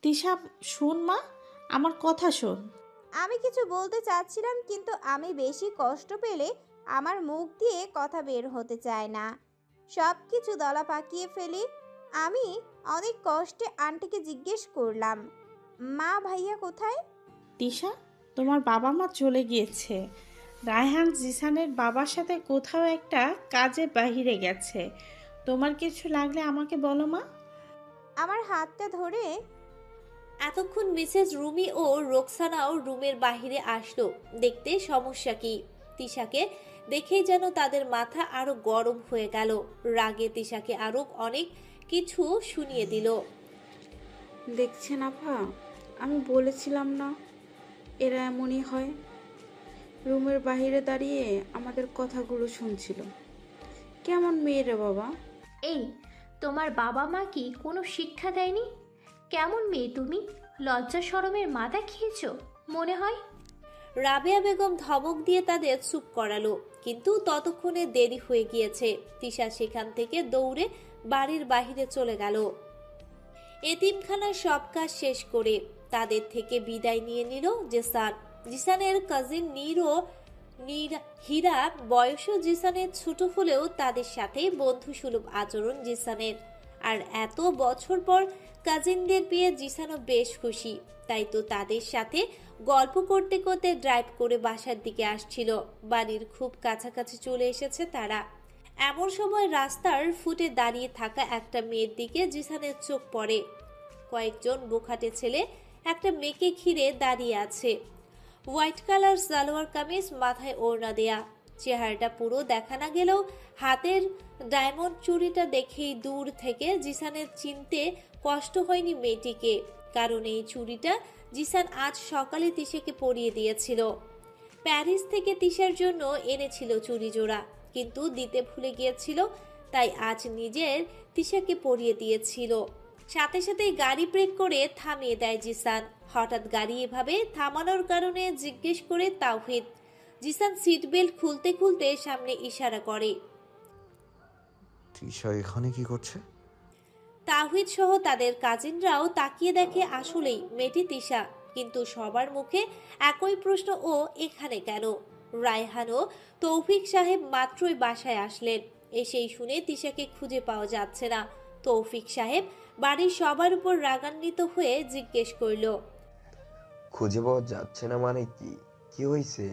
তিশা, শোন মা, আমার কথা শোন। আমি কিছু বলতে চাচ্ছিলাম, কিন্তু আমি বেশি কষ্ট পেলে আমার মুখ দিয়ে কথা বের হতে চায় না। সব কিছু দলা পাকিয়ে ফেলি। আমি অনেক কষ্টে আন্টিকে জিজ্ঞেস করলাম, মা ভাইয়া কোথায়? তিশা, তোমার বাবা মা চলে গিয়েছে। রায়হান জিসানের বাবার সাথে কোথাও একটা কাজে বাহিরে গেছে। তোমার কিছু লাগলে আমাকে বলো মা। আমার হাতটা ধরে এতক্ষণ মিসেস রুমি ও রোকসানাও রুমের বাহিরে আসলো দেখতে সমস্যা কি। তিশাকে দেখেই যেন তাদের মাথা আরো গরম হয়ে গেল। রাগে তিশাকে আরো অনেক কিছু শুনিয়ে দিল। দেখছেন আপা, আমি বলেছিলাম না এরা এমনই হয়। রুমের বাইরে দাঁড়িয়ে আমাদের কথাগুলো শুনছিল। কেমন মেয়ে রে বাবা? এই, তোমার বাবা মা কি কোনো শিক্ষা দেয়নি? কেমন মেয়ে তুমি? লজ্জা শরমের মাথা খেয়েছো মনে হয়। রাবেয়া বেগম ধমক দিয়ে তাদের চুপ করালো, কিন্তু ততক্ষণে দেরি হয়ে গিয়েছে। তিশা সেখান থেকে দৌড়ে বাড়ির বাহিরে চলে গেল। এতিমখানার সব কাজ শেষ করে তাদের থেকে বিদায় নিয়ে নিল জিসান। জিসানের কাজিন হীরা বয়সও জিসানের ছোট হলেও তাদের সাথে বন্ধুসুলভ আচরণ জিসানের। আর এত বছর পর কাজিনদের পেয়ে জিসানও বেশ খুশি। তাই তো তাদের সাথে গল্প করতে করতে ড্রাইভ করে বাসার দিকে আসছিল। বাড়ির খুব কাছাকাছি চলে এসেছে তারা। এমন সময় রাস্তার ফুটে দাঁড়িয়ে থাকা একটা মেয়ের দিকে জিসানের চোখ পড়ে। কয়েকজন বোখাটে ছেলে একটা মেয়েকে ঘিরে দাঁড়িয়ে আছে। হোয়াইট কালার সালোয়ার কামিজ, মাথায় ওড়না দেয়া। চেহারাটা পুরো দেখা না গেলেও হাতের ডায়মন্ড চুড়িটা দেখেই দূর থেকে জিসানের চিনতে কষ্ট হয়নি মেয়েটিকে, কারণ এই চুড়িটা জিসান আজ সকালে তিশাকে পরিয়ে দিয়েছিল। প্যারিস থেকে তিশার জন্য এনেছিল চুড়ি জোড়া, কিন্তু দিতে ভুলে গিয়েছিল, তাই আজ নিজের তিশাকে পরিয়ে দিয়েছিল। সাথে সাথেই গাড়ি ব্রেক করে থামিয়ে দেয় জিসান। হঠাৎ গাড়ি এভাবে থামানোর কারণে জিজ্ঞেস করে তাওহিদ। জিসান সিট বেল্ট খুলতে খুলতে সামনে ইশারা করে। তিশা এখানে কি করছে? তাওহিদ সহ তাদের কাজিনরাও তাকিয়ে দেখে আসলেই মেয়েটি তিশা, কিন্তু সবার মুখে একই প্রশ্ন, ও এখানে কেন? রায়হান ও তৌফিক সাহেব মাত্রই বাসায় আসলেন। এসেই শুনে তিশাকে খুঁজে পাওয়া যাচ্ছে না। তৌফিক সাহেব বাড়ির সবার উপর রাগান্বিত হয়ে জিজ্ঞেস করল, খুঁজে পাওয়া যাচ্ছে না মানে কি? কি হয়েছে?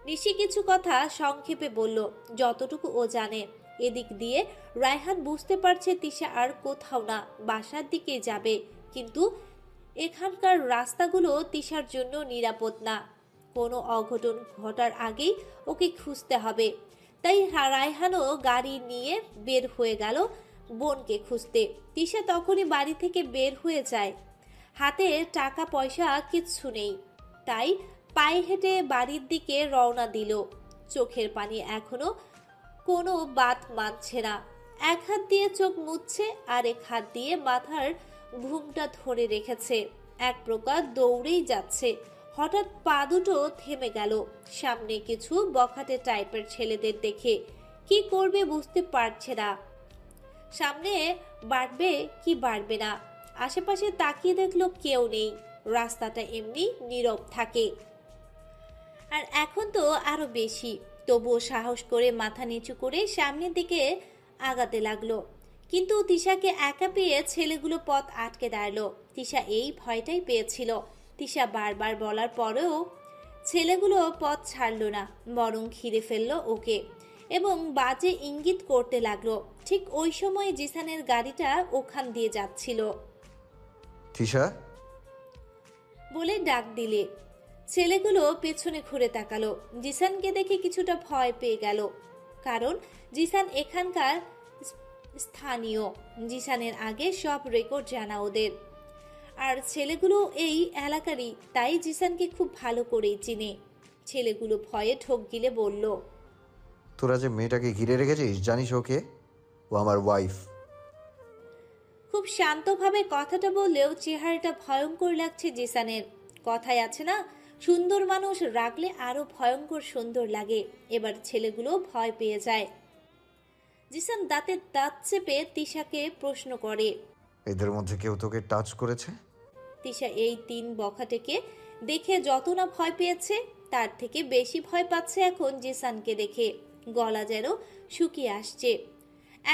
নিশি কিছু কথা সংক্ষেপে বলল, যতটুকু ও জানে। এদিক দিয়ে রায়হান বুঝতে পারছে তিশা আর কোথাও না, বাসার দিকে যাবে, কিন্তু এখানকার রাস্তাগুলো তিশার জন্য নিরাপদ না। কোনো অঘটন ঘটার আগেই ওকে খুঁজতে হবে। তাই রায়হানও গাড়ি নিয়ে বের হয়ে গেল বোনকে খুঁজতে। তিশা তখনই বাড়ি থেকে বের হয়ে যায়। হাতে টাকা পয়সা কিচ্ছু নেই, তাই পায়ে হেঁটে বাড়ির দিকে রওনা দিল। চোখের পানি এখনো কোনো বাত মানছে না। এক হাত দিয়ে চোখ মুছছে, আর এক হাত দিয়ে মাথার ঘুমটা ধরে রেখেছে। এক প্রকার দৌড়েই যাচ্ছে। হঠাৎ পা দুটো থেমে গেল। সামনে কিছু বখাটে টাইপের ছেলেদের দেখে কি করবে বুঝতে পারছে না। সামনে বাড়বে কি বাড়বে না। আশেপাশে তাকিয়ে দেখলো কেউ নেই। রাস্তাটা এমনি নীরব থাকে। আর এখন তো আরো বেশি। তবুও সাহস করে মাথা নিচু করে সামনের দিকে আগাতে লাগলো। কিন্তু তিশাকে একা পেয়ে ছেলেগুলো পথ আটকে দাঁড়ালো। তিশা এই ভয়টাই পেয়েছিল। তিশা বারবার বলার পরেও ছেলেগুলো পথ ছাড়লো না, বরং ঘিরে ফেললো ওকে এবং বাজে ইঙ্গিত করতে লাগলো। ঠিক ওই সময় জিসানের গাড়িটা ওখান দিয়ে যাচ্ছিল। তিশা বলে ডাক দিলে ছেলেগুলো পেছনে ঘুরে তাকালো। জিসানকে দেখে কিছুটা ভয় পেয়ে গেল, কারণ জিসান এখানকার স্থানীয়। জিসানের আগে সব রেকর্ড জানা ওদের। আর ছেলেগুলো এই এলাকারই, তাই জিসানকে খুব ভালো করেই চিনে। ছেলেগুলো ভয়ে ঠোক গিলে বলল, তোরা যে মেয়েটাকে ঘিরে রেখেছিস জানিস ওকে? ও আমার ওয়াইফ। খুব শান্তভাবে কথাটা বললেও চেহারাটা ভয়ঙ্কর লাগছে জিসানের। কথায় আছে না, সুন্দর মানুষ রাখলে আরো ভয়ঙ্কর সুন্দর লাগে। এবার ছেলেগুলো ভয় পেয়ে যায়। জিসান দাঁতে দাঁত চেপে তিশাকে প্রশ্ন করে, এদের মধ্যে কেউ তোকে টাচ করেছে? তিশা এই 3 বখাটেকে দেখে যত না ভয় পেয়েছে তার থেকে বেশি ভয় পাচ্ছে এখন জিসানকে দেখে। গলা যেন শুকিয়ে আসছে।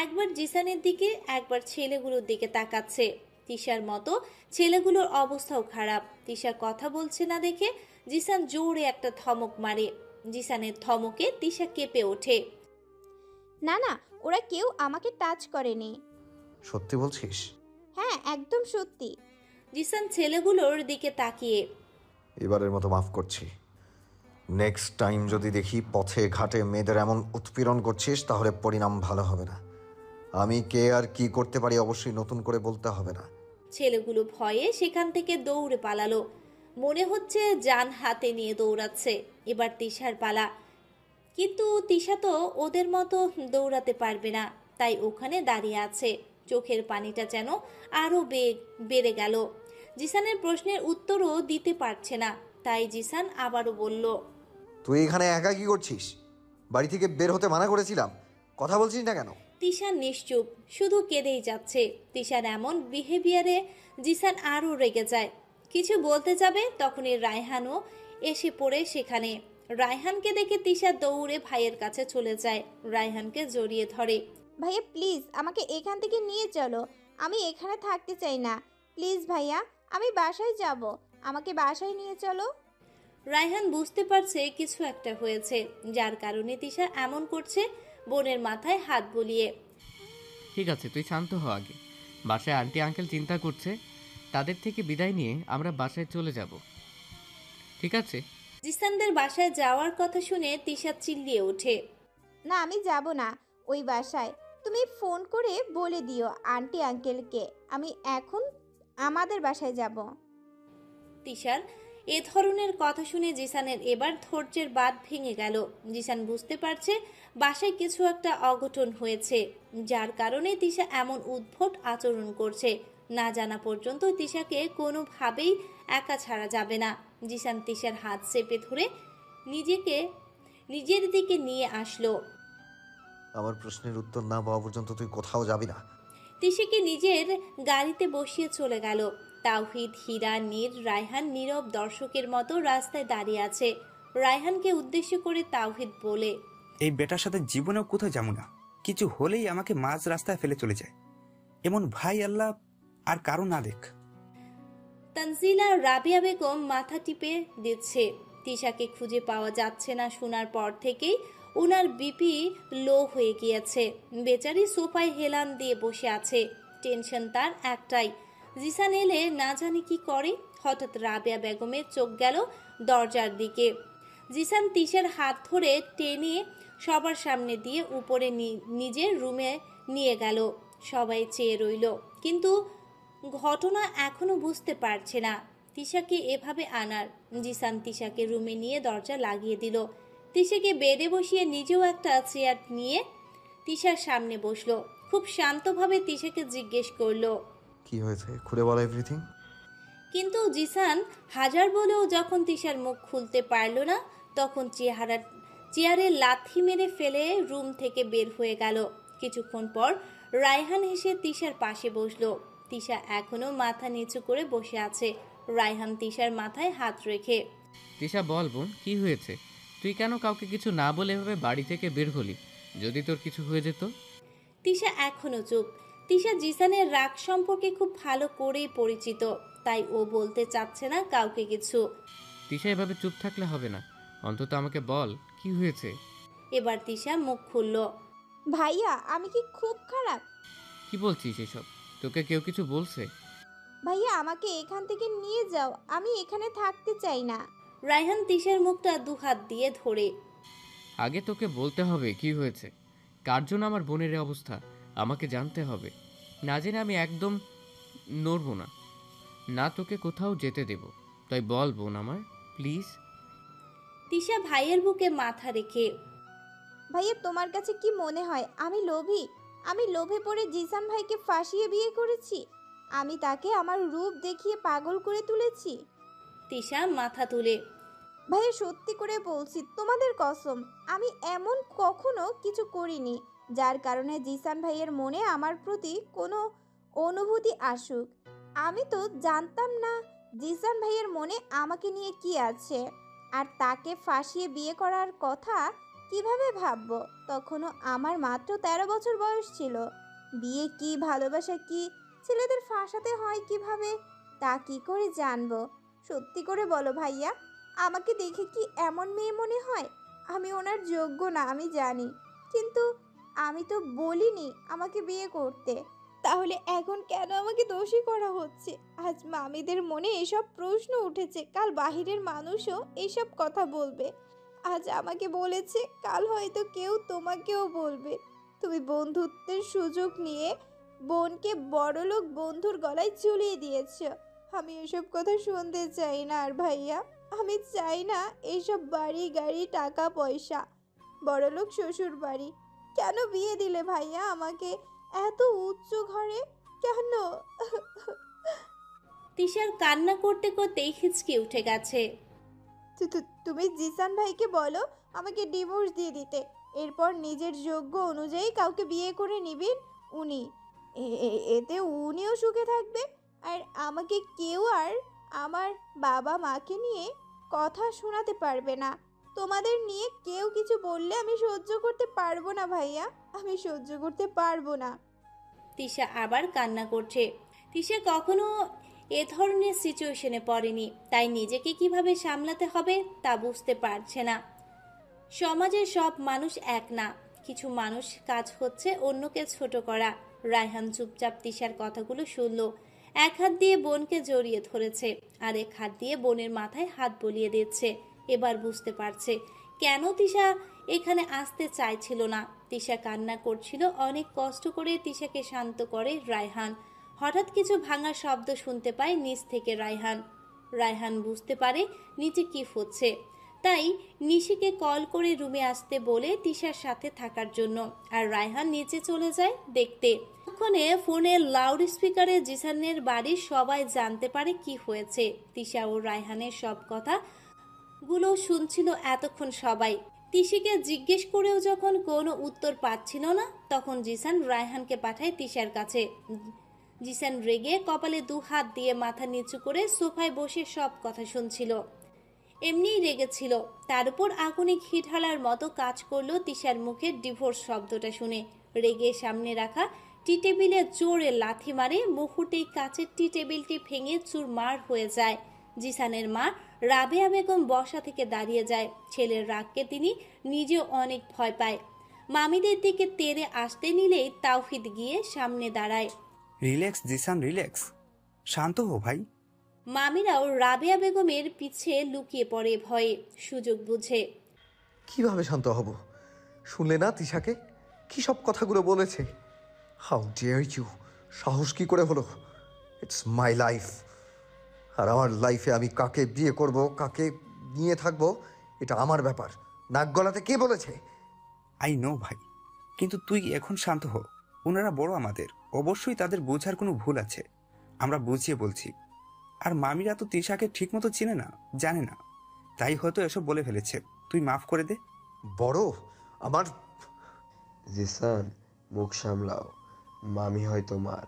একবার জিসানের দিকে একবার ছেলেগুলোর দিকে তাকাচ্ছে। তিশার মতো ছেলেগুলোর অবস্থাও খারাপ। তিশা কথা বলছে না দেখে জিসান জোরে একটা ধমক মারে। জিসানের ধমকে তিশা কেঁপে ওঠে। না না, ওরা কেউ আমাকে টাচ করেনি। সত্যি বলছিস? হ্যাঁ, একদম সত্যি। জিসান ছেলেগুলোর দিকে তাকিয়ে, এবারের মতো মাফ করছি। নেক্সট টাইম যদি দেখি পথে ঘাটে মেয়েদের এমন উৎপীড়ন করছিস তাহলে পরিণাম ভালো হবে না। আমি কে আর কি করতে পারি অবশ্যই নতুন করে বলতে হবে না। ছেলেগুলো ভয়ে সেখান থেকে দৌড়ে পালালো। মনে হচ্ছে জান হাতে নিয়ে দৌড়াচ্ছে। এবার তিশার পালা, কিন্তু তিশা তো ওদের মতো দৌড়াতে পারবে না, তাই ওখানে দাঁড়িয়ে আছে। চোখের পানিটা যেন আরো বেড়ে গেল। জিসানের প্রশ্নের উত্তরও দিতে পারছে না, তাই জিসান আবারও বলল, তুই এখানে একা কি করছিস? বাড়ি থেকে বের হতে মানা করেছিলাম, কথা বলছিস না কেন? তিশা নিশ্চুপ, শুধু কেঁদেই যাচ্ছে। তিশার এমন বিহেভিয়ারে জিসান আরও রেগে যায়। কিছু বলতে যাবে তখনই রায়হানও এসে পড়ে সেখানে। রায়হানকে দেখে তিশা দৌড়ে ভাইয়ের কাছে চলে যায়, রায়হানকে জড়িয়ে ধরে। ভাইয়া প্লিজ আমাকে এখান থেকে নিয়ে চলো, আমি এখানে থাকতে চাই না। প্লিজ ভাইয়া, আমি বাসায় যাব, আমাকে বাসায় নিয়ে চলো। রায়হান বুঝতে পারছে কিছু একটা হয়েছে, যার কারণে তিশা এমন করছে। বোনের মাথায় হাত বুলিয়ে, ঠিক আছে, তুই শান্ত হ আগে। বাসায় আন্টি আঙ্কেল চিন্তা করছে, তাদের থেকে বিদায় নিয়ে আমরা বাসায় চলে যাব, ঠিক আছে? জিসানদের বাসায় যাওয়ার কথা শুনে তিশা চিল্লিয়ে ওঠে, না, আমি যাব না ওই বাসায়। তুমি ফোন করে বলে দিও আন্টি আঙ্কেলকে আমি এখন আমাদের বাসায় যাব। তিশার এ ধরনের কথা শুনে জিসানের এবার ধৈর্যের বাঁধ ভেঙে গেল। জিসান বুঝতে পারছে বাসায় কিছু একটা অঘটন হয়েছে, যার কারণে তিশা এমন উদ্ভট আচরণ করছে। না জানা পর্যন্ত তিশাকে কোনোভাবেই একা ছাড়া যাবে না। জিসান তিশার হাত চেপে ধরে নিজের দিকে নিয়ে আসলো। আমার প্রশ্নের উত্তর না পাওয়া পর্যন্ত তুই কোথাও যাবি না। তিশাকে নিজের গাড়িতে বসিয়ে চলে গেল। তাওহিদ, হীরা, নীর, রায়হান নীরব দর্শকের মতো রাস্তায় দাঁড়িয়ে আছে। রায়হানকে উদ্দেশ্য করে তাওহিদ বলে, এই বেটার সাথে জীবনেও কোথাও যাবো না, কিছু হলেই আমাকে মাঝ রাস্তায় ফেলে চলে যায়। এমন ভাই আল্লাহ আর কারো না দেখ। তানজিলা রাবিয়া বেগম মাথা টিপে দিচ্ছে। তিশাকে খুঁজে পাওয়া যাচ্ছে না শোনার পর থেকেই ওনার বিপি লো হয়ে গিয়েছে। বেচারি সোফায় হেলান দিয়ে বসে আছে। টেনশন তার একটাই, জিসান এলে না জানি কি করে। হঠাৎ রাবিয়া বেগমের চোখ গেল দরজার দিকে। জিসান তিশার হাত ধরে টেনে সবার সামনে দিয়ে উপরে নিজের রুমে নিয়ে গেল। সবাই চেয়ে রইল, কিন্তু ঘটনা এখনো বুঝতে পারছে না তিশাকে এভাবে আনার। জিসান তিশাকে রুমে নিয়ে দরজা লাগিয়ে দিল। তিশাকে বেডে বসিয়ে নিজেও একটা চেয়ার নিয়ে তিশার সামনে বসলো। খুব শান্তভাবে তিশাকে জিজ্ঞেস করলো, কি হয়েছে খুলে বল এভরিথিং। কিন্তু জিসান হাজার বলেও যখন তিশার মুখ খুলতে পারল না, তখন চেয়ারে লাথি মেরে ফেলে রুম থেকে বের হয়ে গেল। কিছুক্ষণ পর রায়হান এসে তিশার পাশে বসলো। তিশা এখনো মাথা নিচু করে বসে আছে। রায়হান তিশার মাথায় হাত রেখে, তিশা বল বোন, কি হয়েছে? তুই কেন কাউকে কিছু না বলে এভাবে বাড়ি থেকে বের হলি? যদি তোর কিছু হয়ে যেত? তিশা এখনো চুপ। তিশা জিসানের রাগ সম্পর্কে খুব ভালো করেই পরিচিত, তাই ও বলতে চাচ্ছে না কাউকে কিছু। তিশা এভাবে চুপ থাকলে হবে না, অন্তত আমাকে বল কি হয়েছে। এবার তিশা মুখ খুলল, ভাইয়া আমি কি খুব খারাপ? কি বলছিস এসব? তোকে কেউ কিছু বলছে? ভাইয়া আমাকে এখান থেকে নিয়ে যাও, আমি এখানে থাকতে চাই না। রায়হান তিশার মুখটা দুহাত দিয়ে ধরে, আগে তোকে বলতে হবে কি হয়েছে, কার জন্য আমার বোনের এই অবস্থা আমাকে জানতে হবে। না জেনে আমি একদম নড়ব না, না তোকে কোথাও যেতে দেব। তাই বল বোন আমার, প্লিজ। তিশা ভাইয়ের বুকে মাথা রেখে, ভাইয়া তোমার কাছে কি মনে হয় আমি লোভী? আমি লোভে পড়ে জিসান ভাইকে ফাঁসিয়ে বিয়ে করেছি? আমি তাকে আমার রূপ দেখিয়ে পাগল করে তুলেছি? তিশা মাথা তুলে, ভাইয়া সত্যি করে বলছি, তোমাদের কসম, আমি এমন কখনো কিছু করিনি যার কারণে জিসান ভাইয়ের মনে আমার প্রতি কোনো অনুভূতি আসুক। আমি তো জানতাম না জিসান ভাইয়ের মনে আমাকে নিয়ে কি আছে, আর তাকে ফাঁসিয়ে বিয়ে করার কথা কিভাবে ভাববো? তখনও আমার মাত্র 13 বছর বয়স ছিল। বিয়ে কি, ভালোবাসা কি, ছেলেদের ফাঁসাতে হয় কিভাবে, তা কি করে জানবো? সত্যি করে বলো ভাইয়া, আমাকে দেখে কি এমন মেয়ে মনে হয়? আমি ওনার যোগ্য না, আমি জানি, কিন্তু আমি তো বলিনি আমাকে বিয়ে করতে। তাহলে এখন কেন আমাকে দোষী করা হচ্ছে? আজ মামিদের মনে এসব প্রশ্ন উঠেছে, কাল বাহিরের মানুষও এসব কথা বলবে। আজ আমাকে বলেছে, কাল হয়তো কেউ তোমাকেও বলবে। তুমি বন্ধুত্বের সুযোগ নিয়ে বোনকে বড়লোক বন্ধুর গলায় ঝুলিয়ে দিয়েছ। আমি এসব কথা শুনতে চাই না আর ভাইয়া। আমি চাই না এইসব বাড়ি গাড়ি টাকা পয়সা, বড়লোক শ্বশুর বাড়ি। কেন বিয়ে দিলে ভাইয়া আমাকে এত উচ্চ ঘরে, কেন? তিশার কান্না করতে করতেই হিচকি উঠে গেছে। তুমি জিসান ভাইকে বলো আমাকে ডিভোর্স দিয়ে দিতে। এরপর নিজের যোগ্য অনুযায়ী কাউকে বিয়ে করে নিবেন উনি। এতে উনিও সুখে থাকবে, আর আমাকে কেউ আর আমার বাবা মাকে নিয়ে কথা শোনাতে পারবে না। তোমাদের নিয়ে কেউ কিছু বললে আমি সহ্য করতে পারবো না ভাইয়া, আমি সহ্য করতে পারবো না। তিশা আবার কান্না করছে। তিশা কখনো এ ধরনের সিচুয়েশনে পড়েনি, তাই নিজেকে কিভাবে সামলাতে হবে তা বুঝতে পারছে না। সমাজের সব মানুষ এক না, কিছু মানুষ কাজ হচ্ছে অন্যকে ছোট করা। রায়হান চুপচাপ তিশার কথাগুলো শুনল। এক হাত দিয়ে বোনকে জড়িয়ে ধরেছে, আর এক হাত দিয়ে বোনের মাথায় হাত বুলিয়ে দিচ্ছে। এবার বুঝতে পারছে কেন তিশা এখানে আসতে চাইছিল না। তিশা কান্না করছিল, অনেক কষ্ট করে তিশাকে শান্ত করে রায়হান। হঠাৎ কিছু ভাঙার শব্দ শুনতে পায় নিচ থেকে রায়হান বুঝতে পারে নিচে কি হচ্ছে, তাই নিশিকে কল করে রুমে আসতে বলে তিশার সাথে থাকার জন্য। আর রায়হান নিচে চলে যায় দেখতে। তখনে ফোনের লাউড স্পিকারে জিসানের বাড়ির সবাই জানতে পারে কি হয়েছে। তিশা ও রায়হানের সব কথা গুলো শুনছিল এতক্ষণ সবাই। তিশিকে জিজ্ঞেস করেও যখন কোনো উত্তর পাচ্ছিল না, তখন জিসান রায়হানকে পাঠায় তিশার কাছে। জিসান রেগে কপালে 2 হাত দিয়ে মাথা নিচু করে সোফায় বসে সব কথা শুনছিল। এমনিই রেগেছিল, তার উপর আগুনে ঘি ঢালার মতো কাজ করলো তিশার মুখে ডিভোর্স শব্দটা শুনে। রেগে সামনে রাখা টি টেবিলে জোরে লাথি মারে, মুহূর্তেই কাচের টি টেবিলটি ভেঙে চুরমার হয়ে যায়। জিসানের মা রাবেয়া বেগম বসা থেকে দাঁড়িয়ে যায়। ছেলের রাগকে তিনি নিজেও অনেক ভয় পায়। মামিদের দিকে তেড়ে আসতে নিলেই তাওহিদ গিয়ে সামনে দাঁড়ায়। রিল্যাক্স জিসান, রিল্যাক্স, শান্ত হো ভাই। মামিরাও রাবেয়া বেগমের পিছে লুকিয়ে পড়ে ভয়ে, সুযোগ বুঝে। কিভাবে শান্ত হব? শুনলে না তিশাকে কি সব কথাগুলো বলেছে? How dare you! সাহস কি করে হলো? ইটস মাই লাইফ, আর আমার লাইফে আমি কাকে বিয়ে করব, কাকে নিয়ে থাকবো, এটা আমার ব্যাপার। নাক গলাতে কে বলেছে? আই নো ভাই, কিন্তু তুই এখন শান্ত হ। ওনারা বড় আমাদের, অবশ্যই তাদের বোঝার কোনো ভুল আছে, আমরা বুঝিয়ে বলছি। আর মামিরা তো তিশাকে ঠিক মতো চিনে না, জানে না, তাই হয়তো এসব বলে ফেলেছে। তুই মাফ করে দে। বড় আমার জিসান, মুখ সামলাও, মামি হয়তো মার।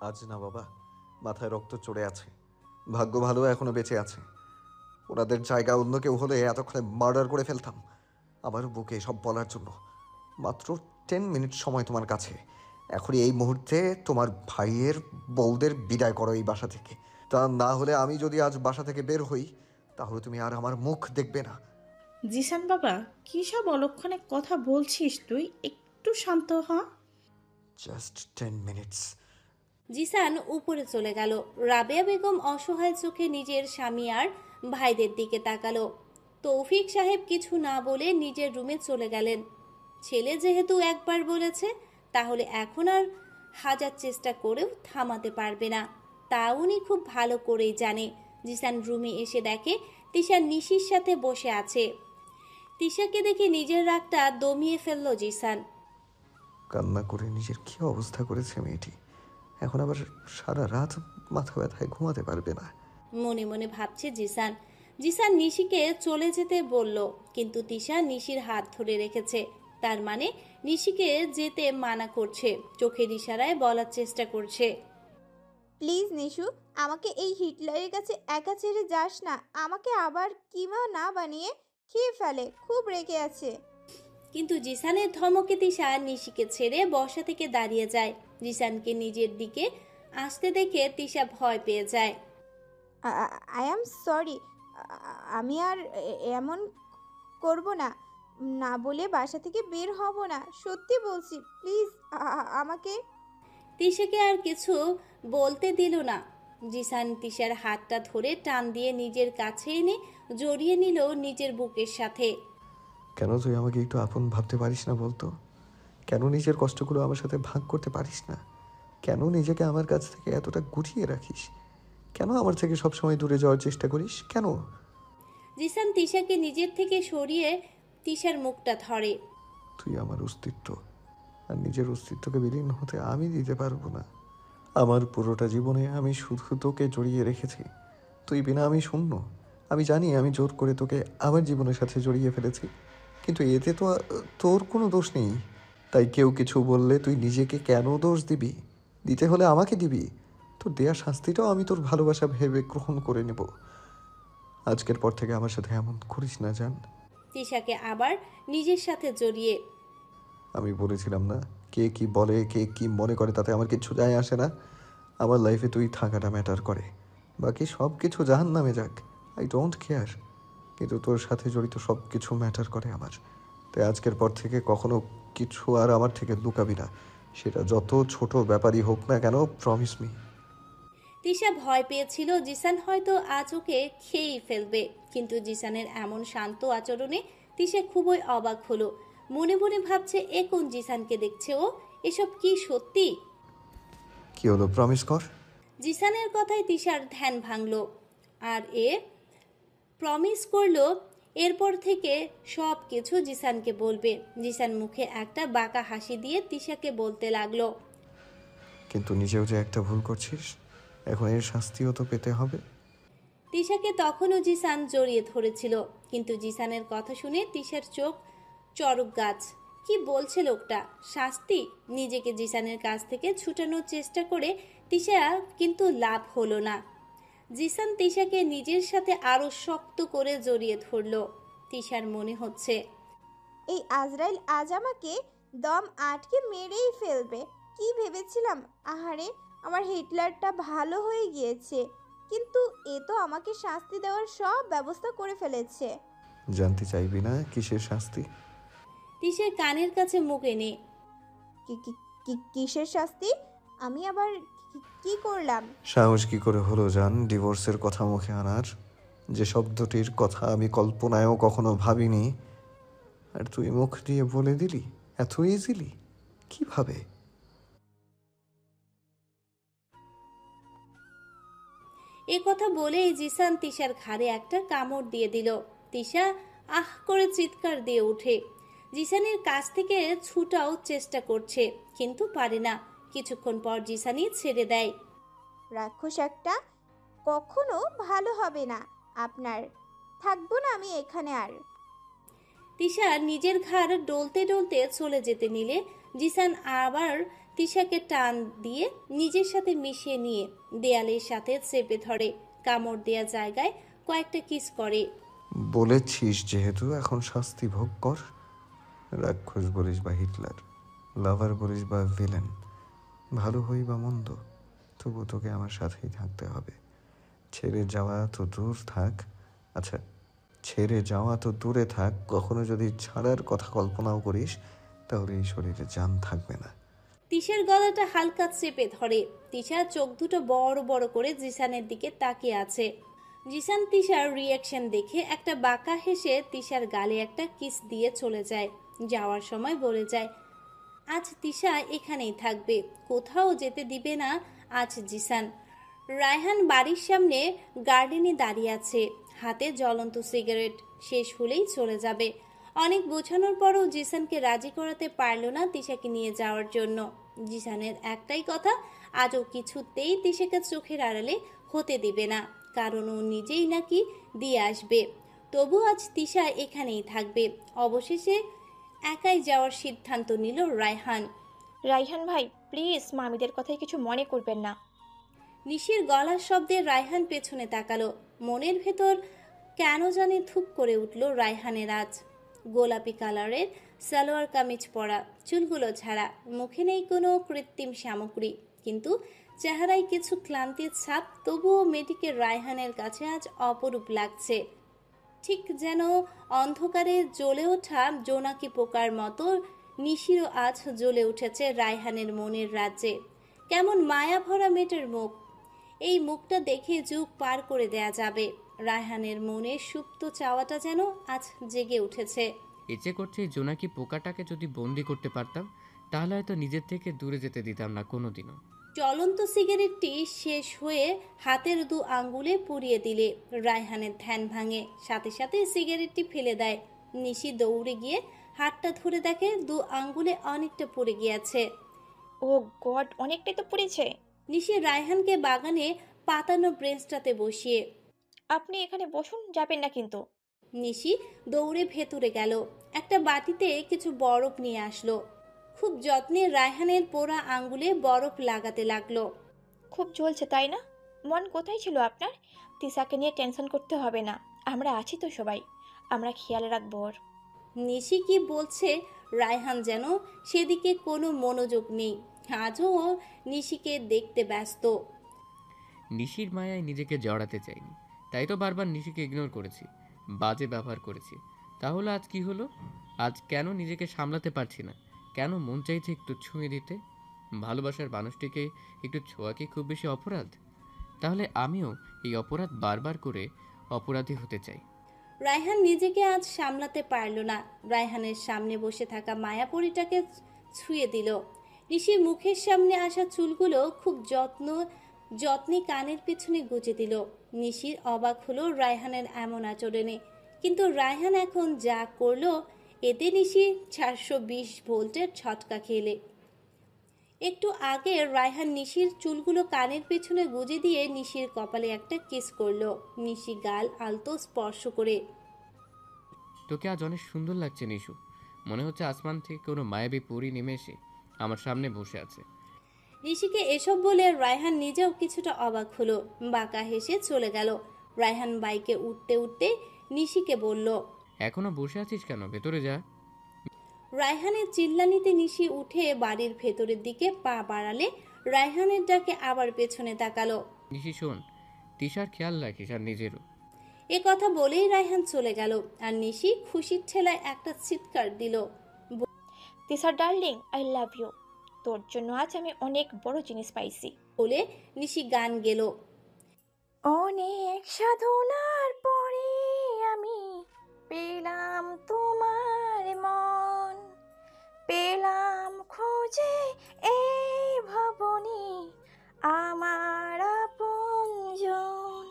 আজ না বাবা, মাথায় রক্ত চড়ে আছে। ভাগ্য ভালো এখনো বেঁচে আছে। ওনাদের জায়গা অন্য কেউ হলে এতক্ষণে মার্ডার করে ফেলতাম। আমারও বুকে সব বলার জন্য মাত্র 10 মিনিট সময় তোমার কাছে। এখনই এই মুহূর্তে তোমার ভাইয়ের বউদের বিদায় করো এই বাসা থেকে। তা না হলে আমি যদি আজ বাসা থেকে বের হই, তাহলে তুমি আর আমার মুখ দেখবে না। জিসান বাবা, কী সব অলক্ষণে কথা বলছিস তুই? একটু শান্ত হ। Just 10 minutes. জিসান উপরে চলে গেল। রাবেয়া বেগম অসহায় চোখে নিজের স্বামী আর ভাইদের দিকে তাকালো। তৌফিক সাহেব কিছু না বলে নিজের রুমে চলে গেলেন। ছেলে যেহেতু একবার বলেছে, তাহলে এখন আর হাজার চেষ্টা করেও থামাতে পারবে না, তা উনি খুব ভালো করেই জানে। জিসান রুমে এসে দেখে তিশা নিশির সাথে বসে আছে। তিশাকে দেখে নিজের রাগটা দমিয়ে ফেলল জিসান। কান্না করে নিজের কি অবস্থা করেছে মেয়েটি, এখন আবার সারা রাত মাথা ব্যথায় ঘুমাতে পারবে না। মনে মনে ভাবছে জিসান। জিসান নিশিকে চলে যেতে বলল, কিন্তু তিশা নিশির হাত ধরে রেখেছে। তার মানে নিশিকে যেতে মানা করছে, চোখের ইশারায় বলার চেষ্টা করছে। প্লিজ নিশু, আমাকে এই হিটলারের কাছে একা ছেড়ে যাস না, আমাকে আবার কিমা না বানিয়ে খেয়ে ফেলে, খুব রেগে আছে। কিন্তু জিসানের ধমকে তিশা নিশিকে ছেড়ে বসা থেকে দাঁড়িয়ে যায়। জিসানকে নিজের দিকে আসতে দেখে তিশা ভয় পেয়ে যায়। আই অ্যাম সরি, আমি আর এমন করব না, না বলে বাসা থেকে বের হব না, সত্যি বলছি, প্লিজ আমাকে। তিশাকে আর কিছু বলতে দিল না। জিসান তিশার হাতটা ধরে টান দিয়ে নিজের কাছে এনে জড়িয়ে নিল নিজের বুকের সাথে। কেন তুই আমাকে একটু আপন ভাবতে পারিস না বলতো? কেন নিজের কষ্টগুলো আমার সাথে ভাগ করতে পারিস না? কেন নিজেকে আমার কাছ থেকে এতটা গুটিয়ে রাখিস? কেন আমার থেকে সবসময় দূরে যাওয়ার চেষ্টা করিস? কেন? জিসান তিশাকে নিজের থেকে সরিয়ে তিশার মুখটা ধরে। তুই আমার অস্তিত্ব, আর নিজের অস্তিত্বকে বিলীন হতে আমি দিতে পারবো না। আমার পুরোটা জীবনে আমি শুধু তোকে জড়িয়ে রেখেছি। তুই বিনা আমি শূন্য। আমি জানি আমি জোর করে তোকে আমার জীবনের সাথে জড়িয়ে ফেলেছি, কিন্তু এতে তো তোর কোনো দোষ নেই। তাই কেউ কিছু বললে তুই নিজেকে কেন দোষ দিবি? দিতে হলে আমাকে দিবি। তোর দেয়া শাস্তিটাও আমি তোর ভালোবাসা ভেবে গ্রহণ করে নেব। আজকের পর থেকে আমার সাথে এমন করিস না, জান। তিশাকে আবার নিজের সাথে জড়িয়ে। আমি বলেছিলাম না, কে কি বলে, কে কি মনে করে তাতে আমার কিচ্ছু যায় আসে না। আমার লাইফে তুই থাকাটা ম্যাটার করে, বাকি সব কিছু জাহান্নামে যাক, আই ডোন্ট কেয়ার। কিন্তু তোর সাথে জড়িত সব কিছু ম্যাটার করে আমার। তাই আজকের পর থেকে কখনো কিছু আর আমার থেকে লুকাবি না, সেটা যত ছোট ব্যাপারই হোক না কেন। Promise me. তিশা ভয় পেয়েছিল জিসান হয়তো আজ ওকে খেয়েই ফেলবে, কিন্তু জিসানের এমন শান্ত আচরণে তিশা খুবই অবাক হলো। মনে মনে ভাবছে, এ কোন জিসানকে দেখছে ও? এসব কি সত্যি? কি হলো, প্রমিস কর। জিসানের কথায় তিশার ধ্যান ভাঙল, আর এ প্রমিস করলো এরপর থেকে সব কিছু জিসানকে বলবে। জিসান মুখে একটা বাঁকা হাসি দিয়ে তিশাকে বলতে লাগলো, কিন্তু নিজেও যে একটা ভুল করছিস, এখন এর শাস্তিও তো পেতে হবে। তিশাকে তখনও জিসান জড়িয়ে ধরেছিল, কিন্তু জিসানের কথা শুনে তিশার চোখ চড়ক গাছ। কি বলছে লোকটা? শাস্তি? নিজেকে জিসানের কাছ থেকে ছুটানোর চেষ্টা করে তিশা কিন্তু লাভ হলো না। জিসান তিশাকে নিজের সাথে আরো শক্ত করে জড়িয়ে ধরল। তিশার মনে হচ্ছে এই আজরাইল আজ আমাকে দম আটকে মেরেই ফেলবে। কি ভেবেছিলাম, আহারে আমার হিটলারটা ভালো হয়ে গিয়েছে, কিন্তু এ তো আমাকে শাস্তি দেওয়ার সব ব্যবস্থা করে ফেলেছে। জানতে চাইবি না কিসের শাস্তি? তিশার কানের কাছে মুখ এনে, কিসের শাস্তি? আমি আবার কি করলাম? সাহস কি করে হলো জান ডিভোর্সের কথা মুখে আনার? যে শব্দটির কথা আমি কল্পনায়ও কখনো ভাবিনি, আর তুই মুখ দিয়ে বলে দিলি এত ইজিলি? কিভাবে? এ কথা বলেই জিসান তিশার ঘাড়ে একটা কামড় দিয়ে দিল। তিশা আহ করে চিৎকার দিয়ে ওঠে। জিসানের কাছ থেকে ছুটাও চেষ্টা করছে, কিন্তু পারে না। কিছুক্ষণ পর জিসানি ছেড়ে দেয়। রাক্ষস একটা, কখনো ভালো হবে না আপনার, থাকবো না আমি এখানে আর। তিশা নিজের ঘাড় ডলতে ডলতে চলে যেতে নিলে জিসান আবার তিশাকে টান দিয়ে নিজের সাথে মিশিয়ে নিয়ে দেয়ালের সাথে চেপে ধরে। কামড় দেয়া জায়গায় কয়েকটা কিস করে। বলেছিস যেহেতু এখন শাস্তি ভোগ কর। রাক্ষস বলিস বা হিটলার, লাভার বলিস বা ভিলেন, ভালো হই বা মন্দ, তবু তোকে আমার সাথেই থাকতে হবে। ছেড়ে যাওয়া তো দূর থাক, আচ্ছা ছেড়ে যাওয়া তো দূরে থাক, কখনো যদি ছাড়ার কথা কল্পনাও করিস তাহলে এই শরীরে জান থাকবে না। তিশার গলাটা হালকা চেপে ধরে। তিশা চোখ দুটো বড় বড় করে জিসানের দিকে তাকিয়ে আছে। জিসান তিশার রিয়াকশন দেখে একটা বাঁকা হেসে তিশার গালে একটা কিস দিয়ে চলে যায়। যাওয়ার সময় বলে যায়, আজ তিশা এখানেই থাকবে, কোথাও যেতে দিবে না আজ জিসান। রায়হান বাড়ির সামনে গার্ডেনে দাঁড়িয়ে আছে, হাতে জ্বলন্ত সিগারেট। শেষ হলেই চলে যাবে। অনেক বোঝানোর পরও জিসানকে রাজি করাতে পারল না তিশাকে নিয়ে যাওয়ার জন্য। জিসানের একটাই কথা, আজও কিছুতেই তিশাকে চোখের আড়ালে হতে দিবে না, কারণ ও নিজেই নাকি দিয়ে আসবে। তবু আজ তিশা এখানেই থাকবে। অবশেষে একাই যাওয়ার সিদ্ধান্ত নিল রায়হান। রাইহান ভাই, প্লিজ মামিদের কথায় কিছু মনে করবেন না। নিশির গলার শব্দে রায়হান পেছনে তাকালো। মনের ভেতর কেন জানি ধুপ করে উঠল রায়হানের আজ। গোলাপি কালারের সালোয়ার কামিজ পরা, চুলগুলো ঝাড়া, মুখে নেই কোনো কৃত্রিম সামগ্রী, কিন্তু চেহারায় কিছু ক্লান্তির ছাপ। তবুও মেয়েটিকে রায়হানের কাছে আজ অপরূপ লাগছে, ঠিক যেন অন্ধকারে জ্বলে ওঠা জোনাকি পোকার মতো। নিশিরও আজ জ্বলে উঠেছে রায়হানের মনের রাজ্যে। কেমন মায়া ভরা মেয়েটার মুখ, এই মুখটা দেখে যুগ পার করে দেয়া যাবে। রায়হানের মনের সুপ্ত চাওয়াটা যেন আজ জেগে উঠেছে। ইচ্ছে করছে এই জোনাকি পোকাটাকে যদি বন্দি করতে পারতাম, তাহলে হয়তো নিজের থেকে দূরে যেতে দিতাম না কোনোদিনও। জ্বলন্ত সিগারেটটি শেষ হয়ে হাতের দু আঙ্গুলে পুড়িয়ে দিলে রায়হানের ধ্যান ভাঙে, সাথে সাথে সিগারেটটি ফেলে দেয়। নিশি দৌড়ে গিয়ে হাতটা ধরে দেখে দু আঙ্গুলে অনেকটা পুড়ে গিয়েছে। ও গড, অনেকটাই তো পড়েছে। নিশি রায়হানকে বাগানে পাতানো ব্রেঞ্চটাতে বসিয়ে, আপনি এখানে বসুন, যাবেন না কিন্তু। নিশি দৌড়ে ভেতরে গেল, একটা বাটিতে কিছু বরফ নিয়ে আসলো। খুব যত্নে রায়হানের পোড়া আঙ্গুলে বরফ লাগাতে লাগলো। খুব জ্বলছে তাই না? মন কোথায় ছিল আপনার? তিশাকে নিয়ে টেনশন করতে হবে না, আমরা আছি তো সবাই, আমরা খেয়াল রাখবো ওর। নিশি কি বলছে রায়হান যেন সেদিকে কোনো মনোযোগ নেই। আজও ও নিশিকে দেখতে ব্যস্ত। নিশির মায়ায় নিজেকে জড়াতে চাইনি, তাই তো বারবার নিশিকে ইগনোর করেছি, বাজে ব্যবহার করেছি। তাহলে আজ কি হলো? আজ কেন নিজেকে সামলাতে পারছি না? কেন মন চাইছে একটু ছুঁয়ে দিতে? ভালোবাসার মানুষটিকে একটু ছোঁয়া কি খুব বেশি অপরাধ? তাহলে আমিও এই অপরাধ বারবার করে অপরাধী হতে চাই। রায়হান নিজেকে আজ সামলাতে পারল না। রায়হানের সামনে বসে থাকা মায়াপরীটাকে ছুঁয়ে দিল। নিশির মুখের সামনে আসা চুলগুলো খুব যত্নে কানের পিছনে গুজে দিল। নিশির অবাক হলো রায়হানের এমন আচরণে, কিন্তু রায়হান এখন যা করলো এতে নিশি 420 ভোল্টের ছটকা খেলে। একটু আগে রায়হান নিশির চুলগুলো কানের পেছনে গুজে দিয়ে নিশির কপালে একটা কিস করলো। নিশি গাল আলতো স্পর্শ করে, তোকে আজ অনেক সুন্দর লাগছে নিশু, মনে হচ্ছে আসমান থেকে কোনো মায়াবী পরী নেমে এসে আমার সামনে বসে আছে। নিশিকে এসব বলে রায়হান নিজেও কিছুটা অবাক হলো, বাঁকা হেসে চলে গেল। রায়হান বাইকে উঠতে উঠতে নিশিকে বলল, এখনো বসে আছিস কেন? ভেতরে যা। রায়হানের চিল্লানিতে নিশি উঠে বাড়ির ভেতরের দিকে পা বাড়ালে রায়হানের ডাকে আবার পেছনে তাকালো। নিশি শোন, তিশার খেয়াল রাখিস আর নিজেরও। এ কথা বলেই রায়হান চলে গেল, আর নিশি খুশির ঠেলায় একটা চিৎকার দিল। Tisha darling, I love you. তোর জন্য আজ আমি অনেক বড় জিনিস পাইছি। বলে নিশি গান গেল, অনেক সাধনার পরে আমি পেলাম তোমার মন, পেলাম খোঁজে এই ভবনী আমার আপনজন।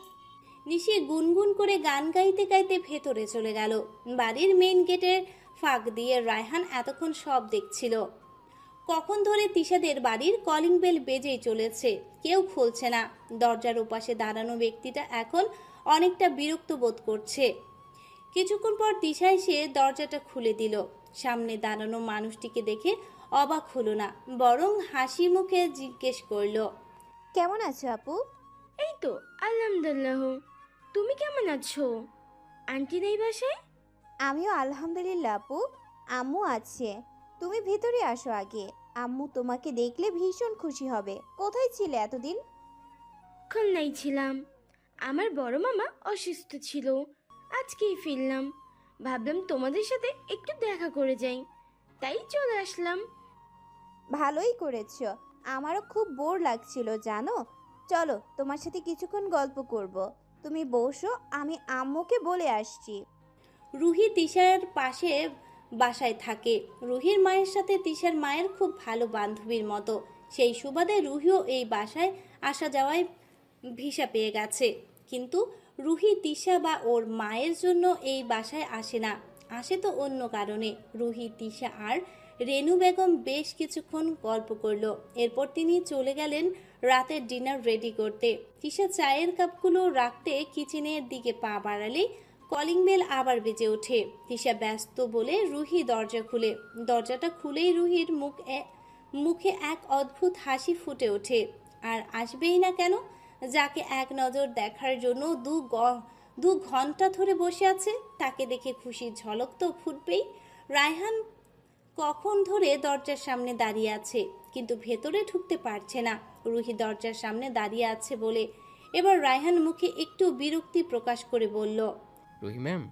নিশি গুনগুন করে গান গাইতে গাইতে ভেতরে চলে গেল। বাড়ির মেইন গেটের ফাঁক দিয়ে রায়হান এতক্ষণ সব দেখছিল। কখন ধরে তিশাদের বাড়ির কলিং বেল বেজেই চলেছে, কেউ খুলছে না। দরজার ওপাশে দাঁড়ানো ব্যক্তিটা এখন অনেকটা বিরক্ত বোধ করছে। কিছুক্ষণ পর তিশা এসে দরজাটা খুলে দিল। সামনে দাঁড়ানো মানুষটিকে দেখে অবাক হলো না, বরং হাসি মুখে জিজ্ঞেস করলো, কেমন আছো আপু? এই তো আলহামদুলিল্লাহ, তুমি কেমন আছো? আন্টি নেই বাসায়? আমিও আলহামদুলিল্লাহ আপু, আম্মু আছে। তুমি ভিতরে আসো আগে, আম্মু তোমাকে দেখলে ভীষণ খুশি হবে। কোথায় ছিলে এতদিন? খুলনায় ছিলাম, আমার বড় মামা অসুস্থ ছিল, আজকেই ফিরলাম। ভাবলাম তোমাদের সাথে একটু দেখা করে যাই, তাই চলে আসলাম। ভালোই করেছো, আমারও খুব বোর লাগছিল জানো। চলো তোমার সাথে কিছুক্ষণ গল্প করব। তুমি বসো, আমি আম্মুকে বলে আসছি। রুহি তিশার পাশে বাসায় থাকে। রুহির মায়ের সাথে তিশার মায়ের খুব ভালো বান্ধবীর মতো, সেই সুবাদে রুহিও এই বাসায় আসা যাওয়ায় ভিসা পেয়ে গেছে। কিন্তু রুহি তিশা বা ওর মায়ের জন্য এই বাসায় আসে না, আসে তো অন্য কারণে। রুহি, তিশা আর রেনু বেগম বেশ কিছুক্ষণ গল্প করলো। এরপর তিনি চলে গেলেন রাতের ডিনার রেডি করতে। তিশা চায়ের কাপগুলো রাখতে কিচেনের দিকে পা বাড়ালে কলিং বেল আবার বেজে ওঠে। তিশা ব্যস্ত বলে রুহি দরজা খুলে। দরজাটা খুলেই রুহির মুখে এক অদ্ভুত হাসি ফুটে ওঠে। আর আসবেই না কেন, যাকে এক নজর দেখার জন্য দু ঘন্টা ধরে বসে আছে, তাকে দেখে খুশির ঝলক তো ফুটবেই। রায়হান কখন ধরে দরজার সামনে দাঁড়িয়ে আছে, কিন্তু ভেতরে ঢুকতে পারছে না। রুহি দরজার সামনে দাঁড়িয়ে আছে বলে এবার রায়হান মুখে একটু বিরক্তি প্রকাশ করে বলল, রুহি ম্যাম,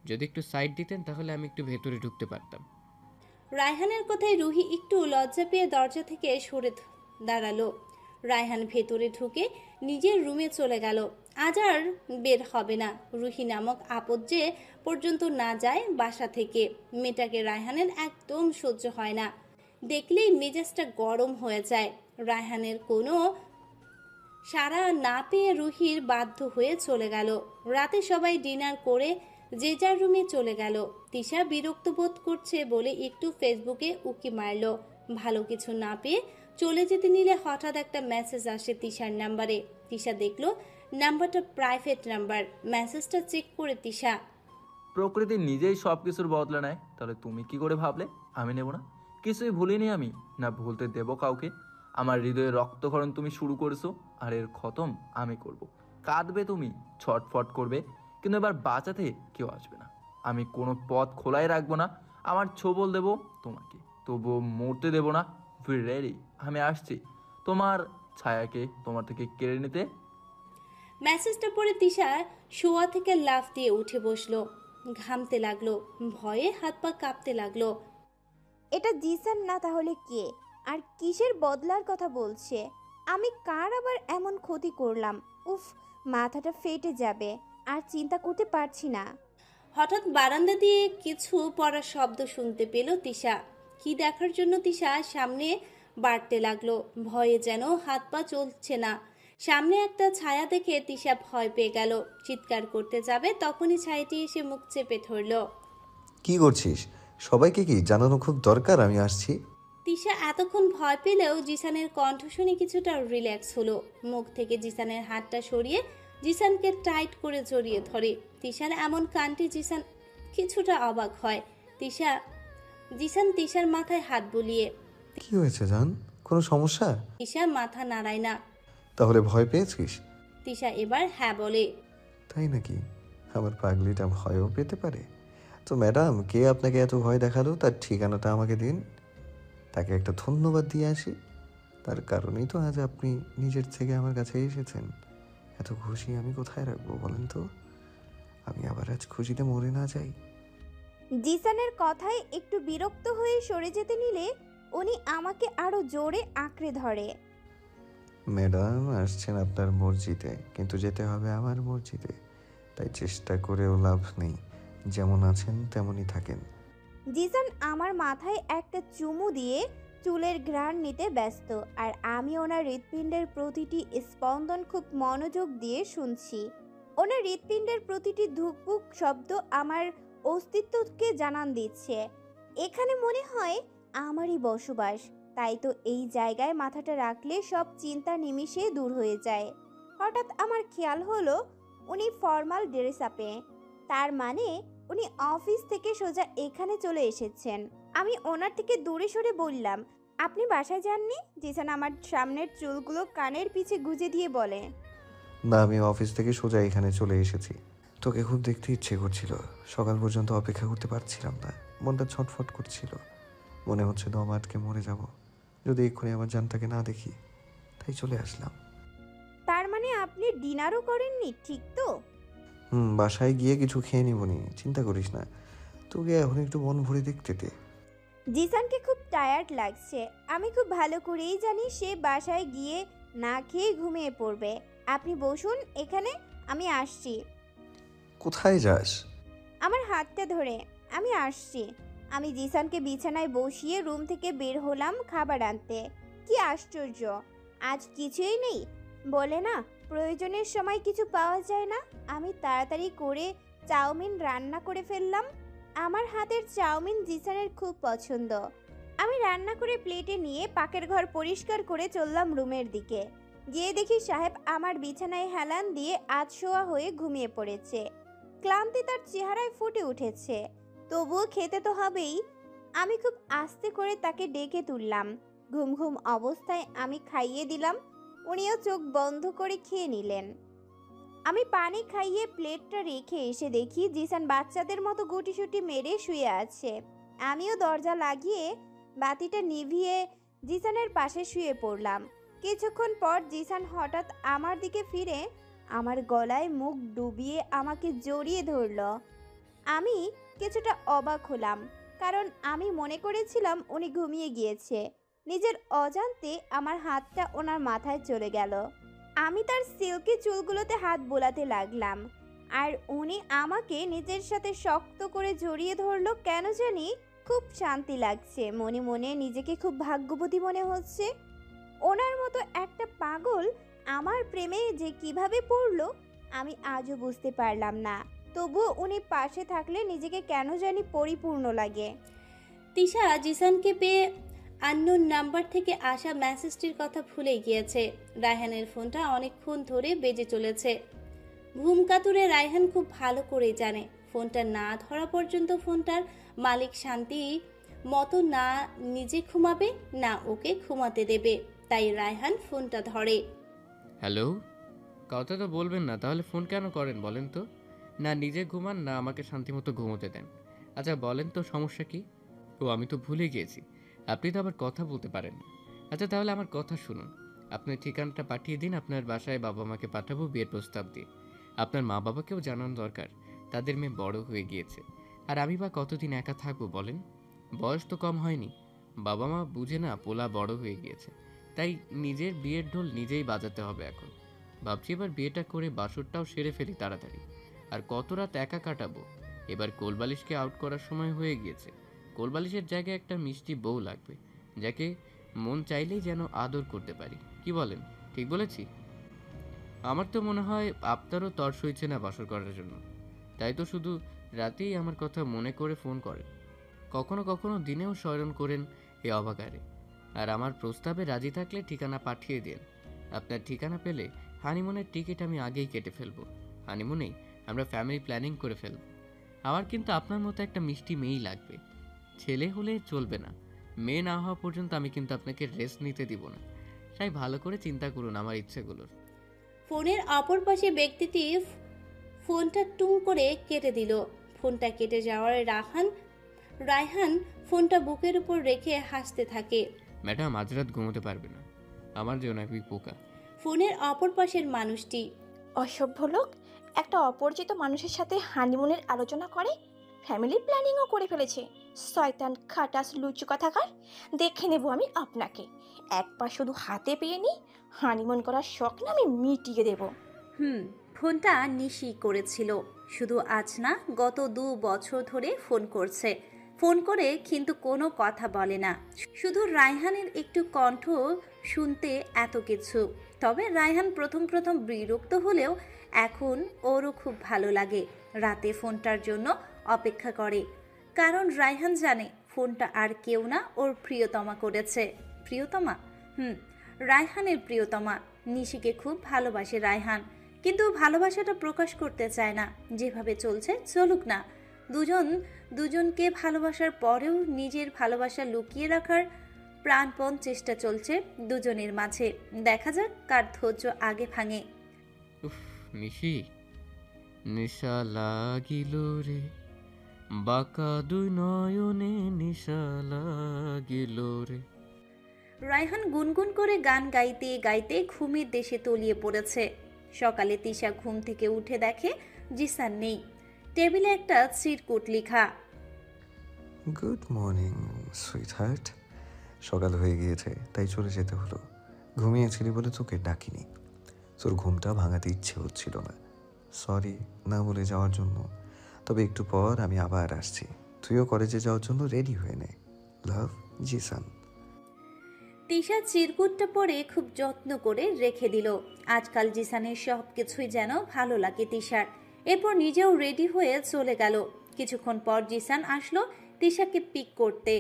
যদি একটু সাইড দিতেন তাহলে আমি একটু ভেতরে ঢুকতে পারতাম। রায়হানের কথায় রুহি একটু লজ্জা পেয়ে দরজা থেকে সরে দাঁড়ালো। রায়হান ভেতরে ঢুকে নিজের রুমে চলে গেল। আজ আর বের হবে না। রুহি নামক আপদ যে পর্যন্ত না যায় বাসা থেকে, মেয়েটাকে রায়হানের একদম সহ্য হয় না। দেখলেই মেজাজটা গরম হয়ে যায়। রায়হানের কোনো সাড়া না পেয়ে রুহির বাধ্য হয়ে চলে গেল। রাতে সবাই ডিনার করে যে যার রুমে চলে গেল। তিশা বিরক্ত বোধ করছে বলে একটু ফেসবুকে উকি মারল। ভালো কিছু না পেয়ে চলে যেতে নিলে হঠাৎ একটা মেসেজ আসে তিশার নাম্বারে। তিশা দেখলো নাম্বারটা প্রাইভেট নাম্বার। মেসেজটা চেক করে তিশা, প্রকৃতি নিজেই সব কিছুর বদলা নেয়, তাহলে তুমি কি করে ভাবলে আমি নেব না? কিছুই ভুলিনি আমি, না ভুলতে দেব কাউকে। আমার হৃদয়ে রক্তক্ষরণ তুমি শুরু করেছো, আর এর খতম আমি করব। কাঁদবে তুমি, ছটফট করবে, কিন্তু এবার বাঁচাতে কেউ আসবে না। আমি কোনো পথ খোলাই রাখবো না। আমার ছোবল দেব তোমাকে, তবুও মরতে দেব না। রেডি, আমি আসছি তোমার ছায়াকে তোমার থেকে কেড়ে নিতে। মেসেজটা পড়ে তিশা শোয়া থেকে লাফ দিয়ে উঠে বসলো। ঘামতে লাগলো, ভয়ে হাত পা কাঁপতে লাগলো। এটা জিসান না তাহলে কে? আর কিসের বদলার কথা বলছে? আমি কার আবার এমন ক্ষতি করলাম? উফ, মাথাটা ফেটে যাবে, আর চিন্তা করতে পারছি না। হঠাৎ বারান্দা দিয়ে কিছু পড়ার শব্দ শুনতে পেল তিশা। কি দেখার জন্য তিশা সামনে বাড়তে লাগলো। ভয়ে যেন হাত পা চলছে না। সামনে একটা ছায়া দেখে তিশা ভয় পেয়ে গেল। চিৎকার করতে যাবে, তখনই ছায়াটি এসে মুখ চেপে ধরল। কি করছিস? সবাইকে কি জানানো খুব দরকার আমি আসছি? তিশা এতক্ষণ ভয় পেলেও জিসানের কণ্ঠ শুনে কিছুটা রিল্যাক্স হলো। মুখ থেকে জিসানের হাতটা সরিয়ে জিসানকে টাইট করে জড়িয়ে ধরে। তিশার এমন কাণ্ডে জিসান কিছুটা অবাক হয়। জিসান তিশার মাথায় হাত বুলিয়ে, কি হয়েছে জান? কোনো সমস্যা? তিশা মাথা নাড়ায় না। তাহলে ভয় পেয়েছিস? তিশা এবার হ্যাঁ বলে। তাই নাকি? আমার পাগলিটা ভয়ও পেতে পারে? তো ম্যাডাম, কে আপনাকে এত ভয় দেখালো তার ঠিকানাটা আমাকে দিন, তাকে একটা ধন্যবাদ দিয়ে আসি। তার কারণেই তো আজ আপনি নিজের থেকে আমার কাছে এসেছেন। এত খুশি আমি কোথায় রাখবো বলেন তো? আমি আবার আজ খুশিতে মরে না যাই। জিসানের কথায় একটু বিরক্ত হয়ে সরে যেতে নিলে উনি আমাকে আরো জোরে আঁকড়ে ধরে। ম্যাডাম, আসছেন আপনার মসজিদে, কিন্তু যেতে হবে আমার মসজিদে, তাই চেষ্টা করেও লাভ নেই। যেমন আছেন তেমনই থাকেন। জিসান আমার মাথায় একটা চুমু দিয়ে চুলের ঘ্রাণ নিতে ব্যস্ত, আর আমি ওনার হৃৎপিণ্ডের প্রতিটি স্পন্দন খুব মনোযোগ দিয়ে শুনছি। ওনার হৃৎপিণ্ডের প্রতিটি ধুকপুক শব্দ আমার অস্তিত্বকে জানান দিচ্ছে। এখানে মনে হয় আমারই বসবাস। তাই তো এই জায়গায় মাথাটা রাখলে সব চিন্তা নিমিষে দূর হয়ে যায়। হঠাৎ আমার খেয়াল হলো উনি ফর্মাল ড্রেস আপে, তার মানে উনি অফিস থেকে সোজা এখানে চলে এসেছেন। আমি ওনার থেকে দূরে সরে বললাম, আপনি বাসায় যাননি? জিসান আমার সামনের চুলগুলো কানের পিছে গুজে দিয়ে বলে, না, আমি অফিস থেকে সোজা এখানে চলে এসেছি। তোকে খুব দেখতে ইচ্ছে করছিল, সকাল পর্যন্ত অপেক্ষা করতে পারছিলাম না। মনটা ছটফট করছিল, মনে হচ্ছে দম আটকে মরে যাব যদি এক্ষুনি আমার জানটাকে না দেখি, তাই চলে আসলাম। তার মানে আপনি ডিনারও করেননি, ঠিক তো? বাসায় গিয়ে কিছু খেয়ে নিবনি, চিন্তা করিস না। তোকে এখন একটু মন ভরে দেখতে দে। জিসানকে খুব টায়ার্ড লাগছে। আমি খুব ভালো করেই জানি সে বাসায় গিয়ে না খেয়ে ঘুমিয়ে পড়বে। আপনি বসুন এখানে, আমি আসছি। কোথায় যাস? আমার হাতটা ধরে। আমি আসছি। আমি জিসানকে বিছানায় বসিয়ে রুম থেকে বের হলাম খাবার আনতে। কি আশ্চর্য, আজ কিছুই নেই। বলে না, প্রয়োজনের সময় কিছু পাওয়া যায় না। আমি তাড়াতাড়ি করে চাউমিন রান্না করে ফেললাম। আমার হাতের চাউমিন জিসানের খুব পছন্দ। আমি রান্না করে প্লেটে নিয়ে পাকের ঘর পরিষ্কার করে চললাম রুমের দিকে। গিয়ে দেখি সাহেব আমার বিছানায় হেলান দিয়ে আধশোয়া হয়ে ঘুমিয়ে পড়েছে। ক্লান্তি তার চেহারায় ফুটে উঠেছে, তবুও খেতে তো হবেই। আমি খুব আস্তে করে তাকে ডেকে তুললাম। ঘুম ঘুম অবস্থায় আমি খাইয়ে দিলাম। উনিও চোখ বন্ধ করে খেয়ে নিলেন। আমি পানি খাইয়ে প্লেটটা রেখে এসে দেখি জিসান বাচ্চাদের মতো গুটিসুটি মেরে শুয়ে আছে। আমিও দরজা লাগিয়ে বাতিটা নিভিয়ে জিসানের পাশে শুয়ে পড়লাম। কিছুক্ষণ পর জিসান হঠাৎ আমার দিকে ফিরে আমার গলায় মুখ ডুবিয়ে আমাকে জড়িয়ে ধরল। আমি কিছুটা অবাক হলাম, কারণ আমি মনে করেছিলাম উনি ঘুমিয়ে গিয়েছে। নিজের অজান্তে আমার হাতটা ওনার মাথায় চলে গেল। আমি তার সিল্কি চুলগুলোতে হাত বোলাতে লাগলাম, আর উনি আমাকে নিজের সাথে শক্ত করে জড়িয়ে ধরলো। কেন জানি খুব শান্তি লাগছে, মনে মনে নিজেকে খুব ভাগ্যবতী মনে হচ্ছে। ওনার মতো একটা পাগল আমার প্রেমে যে কিভাবে পড়লো আমি আজও বুঝতে পারলাম না। তবুও উনি পাশে থাকলে নিজেকে কেন জানি পরিপূর্ণ লাগে। তিশা জিসানকে পেয়ে আননোন নাম্বার থেকে আসা মেসেজটির কথা ভুলেই গিয়েছে। রায়হানের ফোনটা অনেকক্ষণ ধরে বেজে চলেছে। ঘুম কাতুরে রায়হান খুব ভালো করেই জানে ফোনটা না ধরা পর্যন্ত ফোনটার মালিক শান্তি মতো না নিজে ঘুমাবে না ওকে ঘুমাতে দেবে। তাই রায়হান ফোনটা ধরে। হ্যালো, কথা তো বলবেন না, তাহলে ফোন কেন করেন বলেন তো? না নিজে ঘুমান না আমাকে শান্তিমতো ঘুমোতে দেন। আচ্ছা বলেন তো সমস্যা কি? ও আমি তো ভুলে গিয়েছি, আপনি তো আবার কথা বলতে পারেন না। আচ্ছা তাহলে আমার কথা শুনুন, আপনার ঠিকানাটা পাঠিয়ে দিন, আপনার বাসায় বাবা মাকে পাঠাবো বিয়ের প্রস্তাব দিয়ে। আপনার মা বাবাকেও জানানো দরকার, তাদের মেয়ে বড় হয়ে গিয়েছে। আর আমি বা কতদিন একা থাকবো বলেন? বয়স তো কম হয়নি, বাবা মা বুঝে না পোলা বড় হয়ে গিয়েছে, তাই নিজের বিয়ের ঢোল নিজেই বাজাতে হবে এখন। ভাবছি এবার বিয়েটা করে বাসরটাও সেরে ফেলি তাড়াতাড়ি। আর কত রাত একা কাটাবো? এবার কোলবালিশকে আউট করার সময় হয়ে গিয়েছে। কোলবালিশের জায়গায় একটা মিষ্টি বউ লাগবে, যাকে মন চাইলেই যেন আদর করতে পারি। কি বলেন, ঠিক বলেছি? আমার তো মনে হয় আপনারও তর সইছে না বাসর করার জন্য, তাই তো শুধু রাতেই আমার কথা মনে করে ফোন করেন, কখনো কখনো দিনেও স্মরণ করেন এ অবাকারে। আর আমার প্রস্তাবে রাজি থাকলে ঠিকানা পাঠিয়ে দিন। আপনার ঠিকানা পেলে হানিমুনের টিকিট আমি আগেই কেটে ফেলবো। হানিমুনেই আমরা ফ্যামিলি প্ল্যানিং করে ফেলব। আমার কিন্তু আপনার মতো একটা মিষ্টি মেয়েই লাগবে, ছেলে হলে চলবে না। মেয়ে না হওয়া পর্যন্ত আমি কিন্তু আপনাকে রেস্ট নিতে দিব না, তাই ভালো করে চিন্তা করুন আমার ইচ্ছেগুলোর। ফোনের অপর পাশে ব্যক্তিটি ফোনটা টুং করে কেটে দিল। ফোনটা কেটে যাওয়ার রায়হান ফোনটা বুকের উপর রেখে হাসতে থাকে। ম্যাডাম আজ রাত ঘুমোতে পারবে না, আমার জন্য এক পোকা। ফোনের অপর পাশের মানুষটি, অসভ্য লোক, একটা অপরিচিত মানুষের সাথে হানিমুনের আলোচনা করে, ফ্যামিলি প্ল্যানিংও করে ফেলেছে। শয়তান খাটাস লুচু কথাকার, দেখে নেব আমি আপনাকে। একবার শুধু হাতে পেয়ে নি, হানিমুন করার শখ না আমি মিটিয়ে দেব। ফোনটা নিশি করেছিল, শুধু আজ না গত 2 বছর ধরে ফোন করছে। ফোন করে কিন্তু কোনো কথা বলে না, শুধু রায়হানের একটু কণ্ঠ শুনতে এত কিছু। তবে রায়হান প্রথম বিরক্ত হলেও এখন ওরও খুব ভালো লাগে। রাতে ফোনটার জন্য অপেক্ষা করে, কারণ রায়হান জানে ফোনটা আর কেউ না ওর প্রিয়তমা করেছে। প্রিয়তমা? রায়হানের প্রিয়তমা। নিশিকে খুব ভালোবাসে রায়হান, কিন্তু ভালোবাসাটা প্রকাশ করতে চায় না। যেভাবে চলছে চলুক না, দুজনকে ভালোবাসার পরেও নিজের ভালোবাসা লুকিয়ে রাখার প্রাণপণ চেষ্টা চলছে দুজনের মাঝে। দেখা যাক কার ধৈর্য আগে ভাঙে। নিশি, নিশা লাগিল রে, বাঁকা দুই নয়নে নিশা লাগিল রে। রায়হান গুনগুন করে গান গাইতে গাইতে ঘুমের দেশে তলিয়ে পড়েছে। সকালে তিশা ঘুম থেকে উঠে দেখে জিসান নেই। টেবিলে একটা চিরকুট লেখা। গুড মর্নিং সুইট হার্ট, সকাল হয়ে গিয়েছে তাই চলে যেতে হলো। ঘুমিয়েছিলি বলে তোকে ডাকিনি, তোর ঘুমটা ভাঙাতে ইচ্ছে হচ্ছিল না। সরি না বলে যাওয়ার জন্য, তবে একটু পর আমি আবার আসছি। তুইও কলেজে যাওয়ার জন্য রেডি হয়ে নে। লাভ, জিসান। তিশা চিরকুটটা পরে খুব যত্ন করে রেখে দিল। আজকাল জিসানের সব কিছুই যেন ভালো লাগে তিশার। এরপর নিজেও রেডি হয়ে চলে গেল। কিছুক্ষণ পর জিসান আসলো তিশাকে পিক করতে।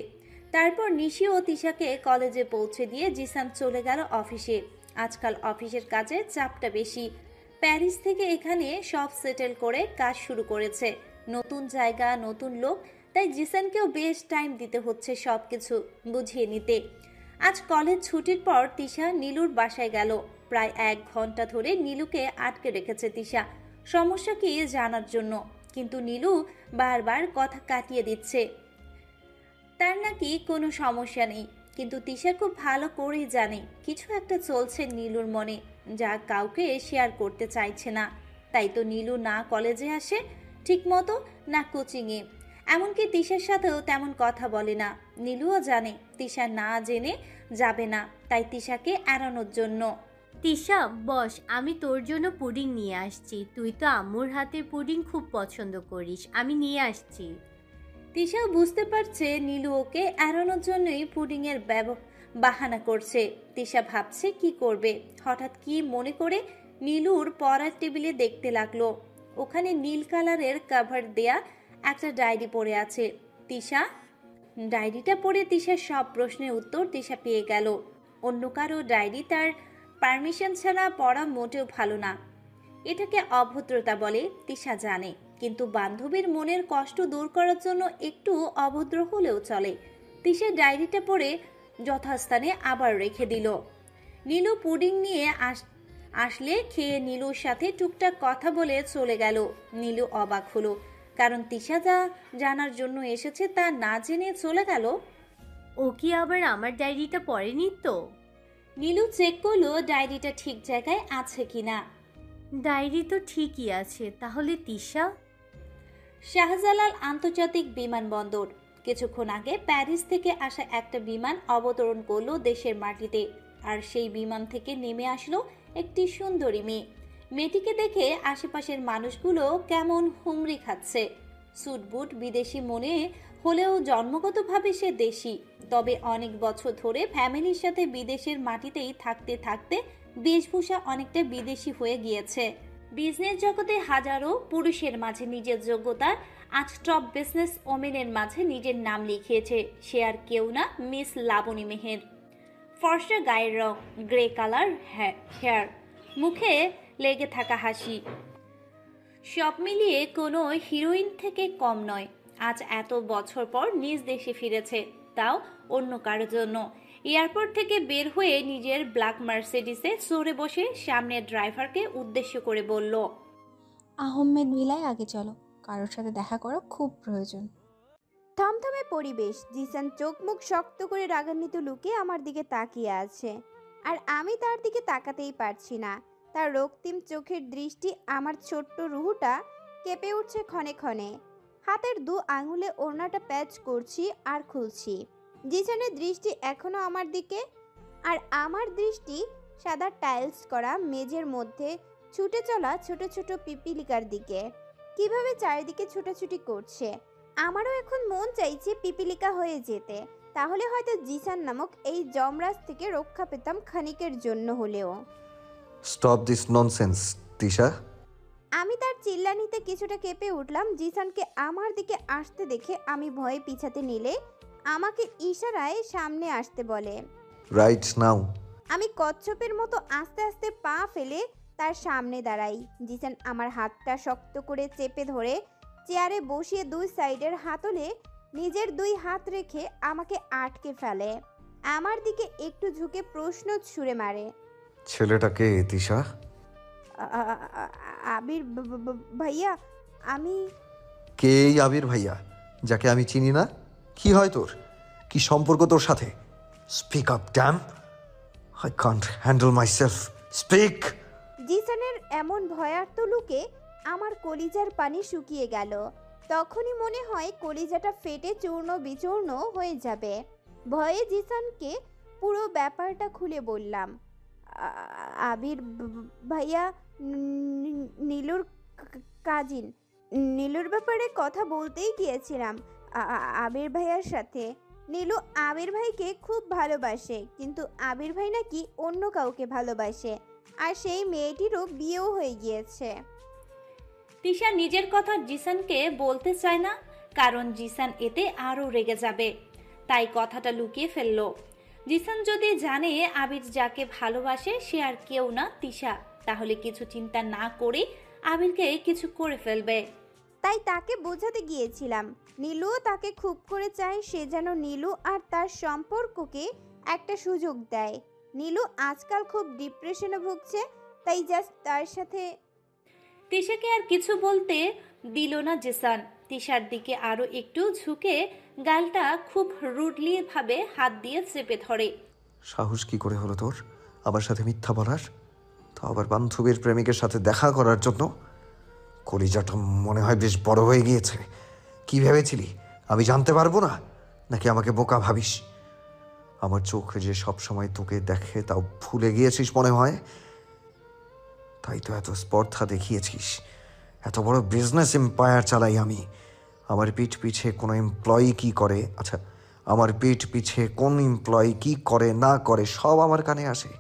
তারপর নিশি ও তিশাকে কলেজে পৌঁছে দিয়ে জিসান চলে গেল অফিসে। আজকাল অফিসের কাজে চাপটা বেশি। প্যারিস থেকে এখানে সব সেটেল করে কাজ শুরু করেছে। নতুন জায়গা, নতুন লোক, তাই জিসানকেও বেশ টাইম দিতে হচ্ছে সব কিছু বুঝিয়ে নিতে। আজ কলেজ ছুটির পর তিশা নীলুর বাসায় গেল। প্রায় 1 ঘন্টা ধরে নীলুকে আটকে রেখেছে তিশা সমস্যা কি জানার জন্য, কিন্তু নীলু বারবার কথা কাটিয়ে দিচ্ছে তার নাকি কোনো সমস্যা নেই। কিন্তু তিশা খুব ভালো করেই জানে কিছু একটা চলছে নীলুর মনে, যা কাউকে শেয়ার করতে চাইছে না। তাই তো নীলু না কলেজে আসে ঠিক মতো, না কোচিংয়ে, এমনকি তিশার সাথেও তেমন কথা বলে না। নীলুও জানে তিশা না জেনে যাবে না, তাই তিশাকে এড়ানোর জন্য। তিশা বস, আমি তোর জন্য পুডিং নিয়ে আসছি। তুই তো আম্মুর হাতের পুডিং খুব পছন্দ করিস, আমি নিয়ে আসছি। তিশাও বুঝতে পারছে নীলু ওকে এড়ানোর জন্যই পুডিংয়ের বাহানা করছে। তিশা ভাবছে কি করবে, হঠাৎ কি মনে করে নীলুর পড়ার টেবিলে দেখতে লাগলো ওখানে নীল কালারের কভার দেয়া একটা ডায়েরি পড়ে আছে। তিশা ডায়েরিটা পড়ে তিশার সব প্রশ্নের উত্তর তিশা পেয়ে গেল। অন্য কারো ডায়েরি তার পারমিশন ছাড়া পড়া মোটেও ভালো না, এটাকে অভদ্রতা বলে তিশা জানে, কিন্তু বান্ধবীর মনের কষ্ট দূর করার জন্য একটু অভদ্র হলেও চলে। তিশা ডায়েরিটা পড়ে যথাস্থানে আবার রেখে দিল। নীলু পুডিং নিয়ে আসলে খেয়ে নীলুর সাথে টুকটাক কথা বলে চলে গেল। নীলু অবাক হলো, কারণ তিশা যা জানার জন্য এসেছে তা না জেনে চলে গেল। ও কি আবার আমার ডায়েরিটা পড়েনি তো? নীলু চেক করলো ডায়েরিটা ঠিক জায়গায় আছে কিনা। ডায়েরি তো ঠিকই আছে। তাহলে তিশা? শাহজালাল আন্তর্জাতিক বিমানবন্দর। কিছুক্ষণ আগে প্যারিস থেকে আসা একটা বিমান অবতরণ করলো দেশের মাটিতে, আর সেই বিমান থেকে নেমে আসলো একটি সুন্দরী মেয়ে। মেয়েটিকে দেখে আশেপাশের মানুষগুলো কেমন হুমড়ি খাচ্ছে। স্যুটবুট বিদেশি মনে হলেও জন্মগতভাবে সে দেশি, তবে অনেক বছর ধরে ফ্যামিলির সাথে বিদেশের মাটিতেই থাকতে থাকতে বেশভূষা অনেকটা বিদেশি হয়ে গিয়েছে। বিজনেস জগতে হাজারো পুরুষের মাঝে নিজের যোগ্যতার আজ টপ বিজনেস ওমেনের মাঝে নিজের নাম লিখিয়েছে। সে আর কেউ না, মিস লাবণী মেহের। ফর্সা গায়ের রং, গ্রে কালার হেয়ার, মুখে লেগে থাকা হাসি, সব মিলিয়ে কোনো হিরোইন থেকে কম নয়। আজ এত বছর পর নিজ দেশে ফিরেছে, তাও অন্য কারোর জন্য। এয়ারপোর্ট থেকে বের হয়ে নিজের ব্ল্যাক মার্সিডিসে চড়ে বসে সামনের ড্রাইভারকে উদ্দেশ্য করে বলল, আহমেদ ভিলায় আগে চলো, কারোর সাথে দেখা করা খুব প্রয়োজন। থমথমে পরিবেশ। জিসান চোখ মুখ শক্ত করে রাগান্বিত লুকে আমার দিকে তাকিয়ে আছে, আর আমি তার দিকে তাকাতেই পারছি না। তার রক্তিম চোখের দৃষ্টি আমার ছোট্ট রুহুটা কেঁপে উঠছে ক্ষণে ক্ষণে। হাতের 2 আঙুলে ওড়নাটা প্যাচ করছি আর খুলছি। জিসানের দৃষ্টি এখনো আমার দিকে, আর আমার দৃষ্টি সাদা টাইলস করা মেঝের মধ্যে ছুটে চলা ছোট ছোট পিপিলিকার দিকে। কিভাবে চারিদিকে ছুটাছুটি করছে। আমারও এখন মন চাইছে পিপিলিকা হয়ে যেতে, তাহলে হয়তো জিসান নামক এই যমরাজ থেকে রক্ষা পেতাম খানিকের জন্য হলেও। Stop this nonsense Tisha. আমি তার চিল্লানিতে কিছুটা কেঁপে উঠলাম। জিসানকে আমার দিকে আসতে দেখে আমি ভয়ে পিছাতে নিলে আমাকে ইশারায় সামনে আসতে বলে। Right now. আমি কচ্ছপের মতো আস্তে আস্তে পা ফেলে তার সামনে দাঁড়াই। জিসান আমার হাতটা শক্ত করে চেপে ধরে চেয়ারে বসিয়ে 2 সাইডের হাতলে নিজের 2 হাত রেখে আমাকে আটকে ফেলে। আমার দিকে একটু ঝুঁকে প্রশ্ন ছুঁড়ে মারে, ছেলেটাকে তিশা? আবির ভাইয়া। আমি? কে এই আবির ভাইয়া, যাকে আমি চিনি না? কি হয় তোর? কি সম্পর্ক তোর সাথে? Speak up damn, I can't handle myself, speak. জিসানের এমন ভয়ার্ত লুকে আমার কলিজার পানি শুকিয়ে গেল। তখনই মনে হয় কলিজাটা ফেটে চূর্ণ বিচূর্ণ হয়ে যাবে। ভয়ে জিসানকে পুরো ব্যাপারটা খুলে বললাম, আবির ভাইয়া নীলুর কাজিন। নীলুর ব্যাপারে কথা বলতেই গিয়েছিলাম আবির ভাইয়ার সাথে। নীলু আবির ভাইকে খুব ভালোবাসে, কিন্তু আবির ভাই নাকি অন্য কাউকে ভালোবাসে, আর সেই মেয়েটিরও বিয়েও হয়ে গিয়েছে। তিশা নিজের কথা জিসানকে বলতে চায় না, কারণ জিসান এতে আরও রেগে যাবে, তাই কথাটা লুকিয়ে ফেলল। জিসান যদি জানে আবির যাকে ভালোবাসে সে আর কেউ না তিশা, তাহলে কিছু চিন্তা না করে আবিরকে কিছু করে ফেলবে। তাই তাকে বোঝাতে গিয়েছিলাম নীলুও তাকে খুব করে চায়, সে যেন নীলু আর তার সম্পর্ককে একটা সুযোগ দেয়। নীলু আজকাল খুব ডিপ্রেশনে ভুগছে, তাই জাস্ট তার সাথে। তিশাকে আর কিছু বলতে দিল না জিসান। তিশার দিকে আরো একটু ঝুঁকে গালটা খুব রুডলি ভাবে হাত দিয়ে চেপে ধরে। সাহস কি করে হলো তোর আমার সাথে মিথ্যা বলার? তো আবার বান্ধবীর প্রেমিকের সাথে দেখা করার জন্য? কলিজাটা মনে হয় বেশ বড় হয়ে গিয়েছে। কি ভেবেছিলি আমি জানতে পারবো না, নাকি আমাকে বোকা ভাবিস? আমার চোখে যে সব সময় তোকে দেখে তাও ভুলে গিয়েছিস মনে হয়। তাই তো এত স্পর্ধা দেখিয়েছিস। এত বড় বিজনেস এম্পায়ার চালাই আমি। আমার পিঠ পিছে কোনো এমপ্লয়ি কি করে, আচ্ছা আমার পিঠ পিছে কোন এমপ্লয়ি কি করে না করে সব আমার কানে আসে।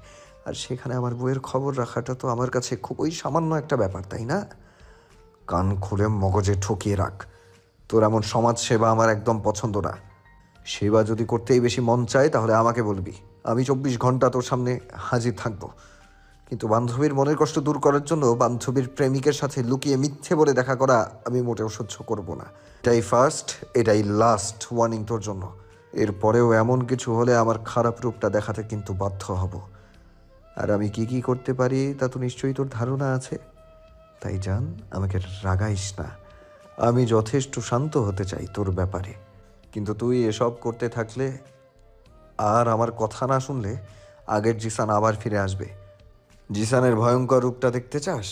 আর সেখানে আমার বইয়ের খবর রাখাটা তো আমার কাছে খুবই সামান্য একটা ব্যাপার, তাই না? কান খুলে মগজে ঠকিয়ে রাখ। তোর এমন সমাজ সেবা আমার একদম পছন্দ না। সেবা যদি করতেই বেশি মন চায় তাহলে আমাকে বলবি, আমি 24 ঘন্টা তোর সামনে হাজির থাকবো। কিন্তু বান্ধবীর মনের কষ্ট দূর করার জন্য বান্ধবীর প্রেমিকের সাথে লুকিয়ে মিথ্যে বলে দেখা করা আমি মোটেও সহ্য করব না। এটাই ফার্স্ট, এটাই লাস্ট ওয়ার্নিং তোর জন্য। এরপরেও এমন কিছু হলে আমার খারাপ রূপটা দেখাতে কিন্তু বাধ্য হব। আর আমি কি কি করতে পারি তা তো নিশ্চয়ই তোর ধারণা আছে। তাই জান, আমাকে রাগাইস না। আমি যথেষ্ট শান্ত হতে চাই তোর ব্যাপারে, কিন্তু তুই এসব করতে থাকলে আর আমার কথা না শুনলে আগের জিসান আবার ফিরে আসবে। জিসানের ভয়ঙ্কর রূপটা দেখতে চাস?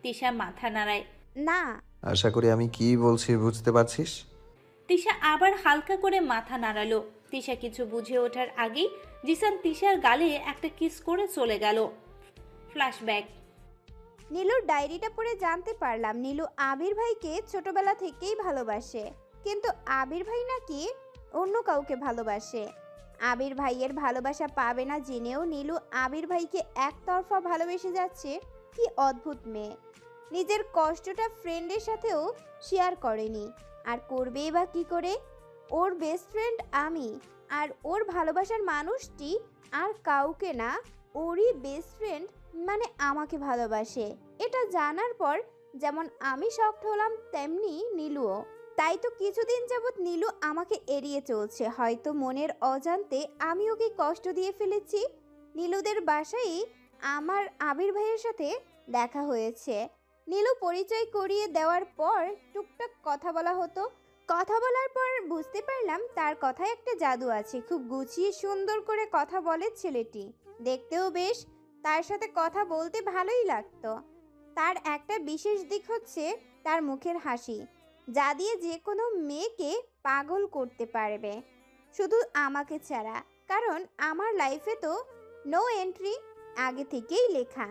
তিশা মাথা নাড়ায়। না। আশা করি আমি কি বলছি বুঝতে পারছিস। তিশা আবার হালকা করে মাথা নাড়ালো। তিশা কিছু বুঝে ওঠার আগেই জিসান তিশার গালে একটা কিস করে চলে গেল। ফ্ল্যাশব্যাক। নীলুর ডায়েরিটা পড়ে জানতে পারলাম নীলু আবির ভাইকে ছোটবেলা থেকেই ভালোবাসে, কিন্তু আবির ভাই নাকি অন্য কাউকে ভালোবাসে। আবির ভাইয়ের ভালোবাসা পাবে না জেনেও নীলু আবির ভাইকে একতরফা ভালোবেসে যাচ্ছে। কি অদ্ভুত মেয়ে! নিজের কষ্টটা ফ্রেন্ডের সাথেও শেয়ার করেনি, আর করবেই বা কি করে? ওর বেস্ট ফ্রেন্ড আমি, আর ওর ভালোবাসার মানুষটি আর কাউকে না, ওরই বেস্ট ফ্রেন্ড মানে আমাকে ভালোবাসে। এটা জানার পর যেমন আমি শকড হলাম, তেমনি নীলুও। তাই তো কিছুদিন যাবৎ নীলু আমাকে এড়িয়ে চলছে। হয়তো মনের অজান্তে আমি ওকে কষ্ট দিয়ে ফেলেছি। নীলুদের বাসায় আমার আবির ভাইয়ের সাথে দেখা হয়েছে। নীলু পরিচয় করিয়ে দেওয়ার পর টুকটাক কথা বলা হতো। কথা বলার পর বুঝতে পারলাম তার কথায় একটা জাদু আছে। খুব গুছিয়ে সুন্দর করে কথা বলে ছেলেটি, দেখতেও বেশ। তার সাথে কথা বলতে ভালোই লাগতো। তার একটা বিশেষ দিক হচ্ছে তার মুখের হাসি, যা দিয়ে যে কোনো মেয়েকে পাগল করতে পারবে, শুধু আমাকে ছাড়া। কারণ আমার লাইফে তো নো এন্ট্রি আগে থেকেই লেখা।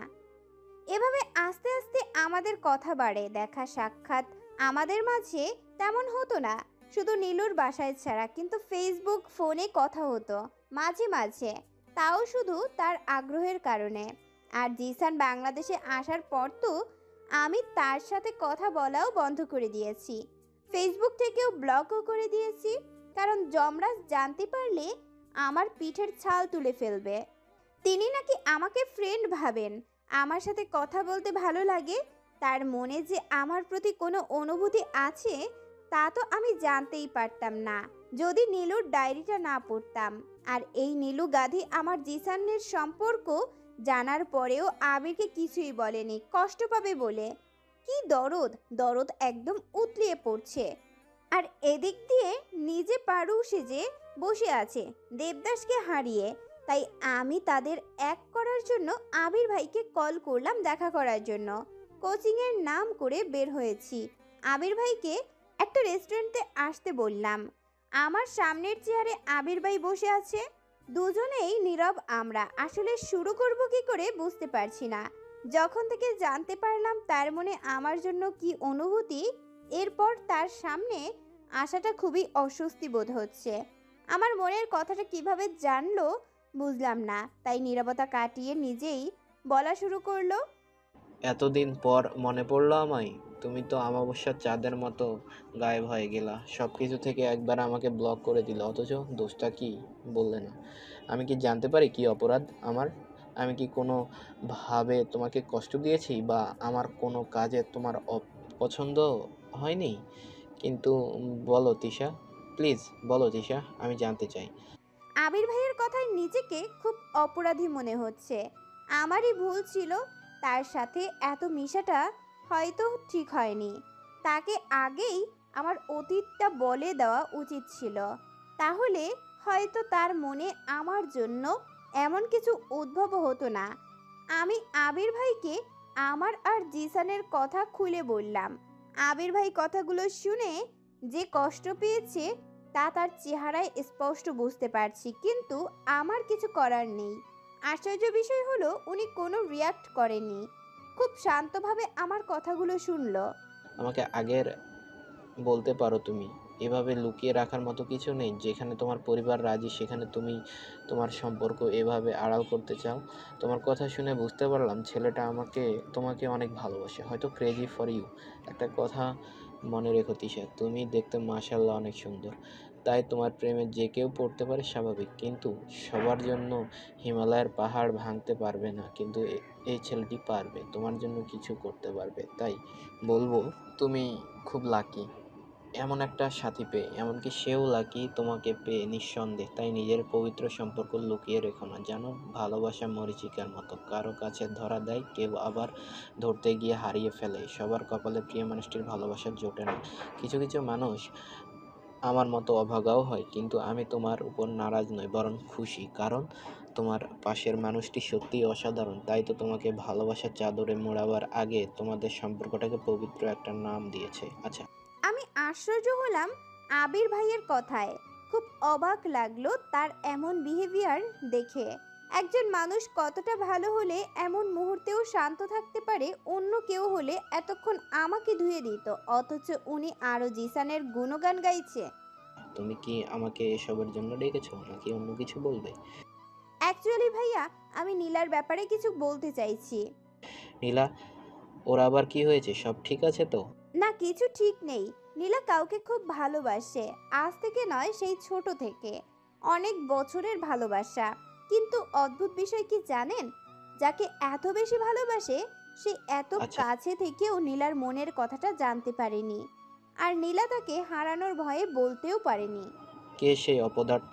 এভাবে আস্তে আস্তে আমাদের কথা বাড়ে। দেখা সাক্ষাৎ আমাদের মাঝে তেমন হতো না, শুধু নীলুর বাসায় ছাড়া। কিন্তু ফেসবুক ফোনে কথা হতো মাঝে মাঝে, তাও শুধু তার আগ্রহের কারণে। আর জিসান বাংলাদেশে আসার পর তো আমি তার সাথে কথা বলাও বন্ধ করে দিয়েছি। ফেসবুক থেকেও ব্লকও করে দিয়েছি, কারণ যমরাজ জানতে পারলে আমার পিঠের ছাল তুলে ফেলবে। তিনি নাকি আমাকে ফ্রেন্ড ভাবেন, আমার সাথে কথা বলতে ভালো লাগে। তার মনে যে আমার প্রতি কোনো অনুভূতি আছে তা তো আমি জানতেই পারতাম না যদি নীলুর ডায়েরিটা না পড়তাম। আর এই নীলু গাধি আমার জিসানের সম্পর্ক জানার পরেও আবিরকে কিছুই বলেনি, কষ্ট পাবে বলে। কি দরদ, দরদ একদম উতলিয়ে পড়ছে। আর এদিক দিয়ে নিজে পারু সেজে বসে আছে দেবদাসকে হারিয়ে। তাই আমি তাদের এক করার জন্য আবির ভাইকে কল করলাম দেখা করার জন্য। কোচিংয়ের নাম করে বের হয়েছি। আবির ভাইকে একটা রেস্টুরেন্টে আসতে বললাম। আমার সামনের চেয়ারে আবির ভাই বসে আছে, দুজনেই নীরব। আমরা আসলে শুরু করব কি করে বুঝতে পারছি না। যখন থেকে জানতে পারলাম তার মনে আমার জন্য কি অনুভূতি, এরপর তার সামনে আসাটা খুবই অস্বস্তি বোধ হচ্ছে। আমার মনের কথাটা কিভাবে জানলো বুঝলাম না, তাই নীরবতা কাটিয়ে নিজেই বলা শুরু করলো। এতদিন পর মনে পড়লো আমায়? তুমি তো অমাবস্যার চাঁদের মতো গায়েব হয়ে গেলা। সব কিছু থেকে একবার আমাকে ব্লক করে দিলে, অথচ দোষটা কি বললে না। আমি কি জানতে পারি কি অপরাধ আমার? আমি কি কোনো ভাবে তোমাকে কষ্ট দিয়েছি, বা আমার কোনো কাজে তোমার পছন্দ হয়নি? কিন্তু বলো তিশা, প্লিজ বলো তিশা, আমি জানতে চাই। আবির ভাইয়ের কথায় নিজেকে খুব অপরাধী মনে হচ্ছে। আমারই ভুল ছিল, তার সাথে এত মিশাটা হয়তো ঠিক হয়নি। তাকে আগেই আমার অতীতটা বলে দেওয়া উচিত ছিল, তাহলে হয়তো তার মনে আমার জন্য এমন কিছু উদ্ভব হতো না। আমি আবির ভাইকে আমার আর জিসানের কথা খুলে বললাম। আবির ভাই কথাগুলো শুনে যে কষ্ট পেয়েছে তা তার চেহারায় স্পষ্ট বুঝতে পারছি, কিন্তু আমার কিছু করার নেই। আশ্চর্য বিষয় হলো উনি কোনো রিয়াক্ট করেনি, খুব শান্তভাবে আমার কথাগুলো শুনলো। আমাকে আগের বলতে পারো তুমি। এভাবে লুকিয়ে রাখার মতো কিছু নেই। যেখানে তোমার পরিবার রাজি সেখানে তুমি তোমার সম্পর্ক এভাবে আড়াল করতে চাও। তোমার কথা শুনে বুঝতে পারলাম ছেলেটা তোমাকে অনেক ভালোবাসে, হয়তো ক্রেজি ফর ইউ। একটা কথা মনে রেখো তিশা, তুমি দেখতে মাশাআল্লাহ অনেক সুন্দর, তাই তোমার প্রেমে যে কেউ পড়তে পারে স্বাভাবিক। কিন্তু সবার জন্য হিমালয়ের পাহাড় ভাঙতে পারবে না, কিন্তু এই ছেলেটি পারবে, তোমার জন্য কিছু করতে পারবে। তাই বলবো তুমি খুব লাকি এমন একটা সাথী পেয়ে, এমনকি সেও লাকি তোমাকে পেয়ে নিঃসন্দেহ। তাই নিজের পবিত্র সম্পর্ক লুকিয়ে রেখো না, জানো ভালোবাসা মরীচিকার মতো, কারো কাছে ধরা দেয়, কেউ আবার ধরতে গিয়ে হারিয়ে ফেলে। সবার কপালে প্রিয় মানুষটির ভালোবাসা জোটে না। কিছু কিছু মানুষ আমার মতো অভাগাও হয়, কিন্তু আমি তোমার উপর নারাজ নই, বরং খুশি, কারণ তোমার পাশের মানুষটি সত্যিই অসাধারণ। তাই তো তোমাকে ভালোবাসার চাদরে মোড়াবার আগে তোমাদের সম্পর্কটাকে পবিত্র একটা নাম দিয়েছে। আচ্ছা, আমি আশ্চর্য হলাম আবির ভাইয়ের কথায়, খুব অবাক লাগলো তার এমন বিহেভিয়ার দেখে। একজন মানুষ কতটা ভালো হলে এমন মুহূর্তেও শান্ত থাকতে পারে। অন্য কেউ হলে এতক্ষণ আমাকে ধুয়ে দিত, অথচ উনি আরো জিসানের গুণগান গাইছে। তুমি কি আমাকে এসবের জন্য ডেকেছো নাকি অন্য কিছু বলবে? অ্যাকচুয়ালি ভাইয়া, আমি নীলার ব্যাপারে কিছু বলতে চাইছি। নীলা, ওর আবার কি হয়েছে? সব ঠিক আছে তো? না, কিছু ঠিক নেই। নীলা কাউকে খুব ভালোবাসে, আজ থেকে নয়, সেই ছোট থেকে, অনেক বছরের ভালোবাসা। কিন্তু অদ্ভুত বিষয় কি জানেন, যাকে এত বেশি ভালোবাসে সে এত কাছে থেকেও নীলার মনের কথাটা জানতে পারেনি, আর নীলা তাকে হারানোর ভয়ে বলতেও পারেনি। কে সেই অপদার্থ?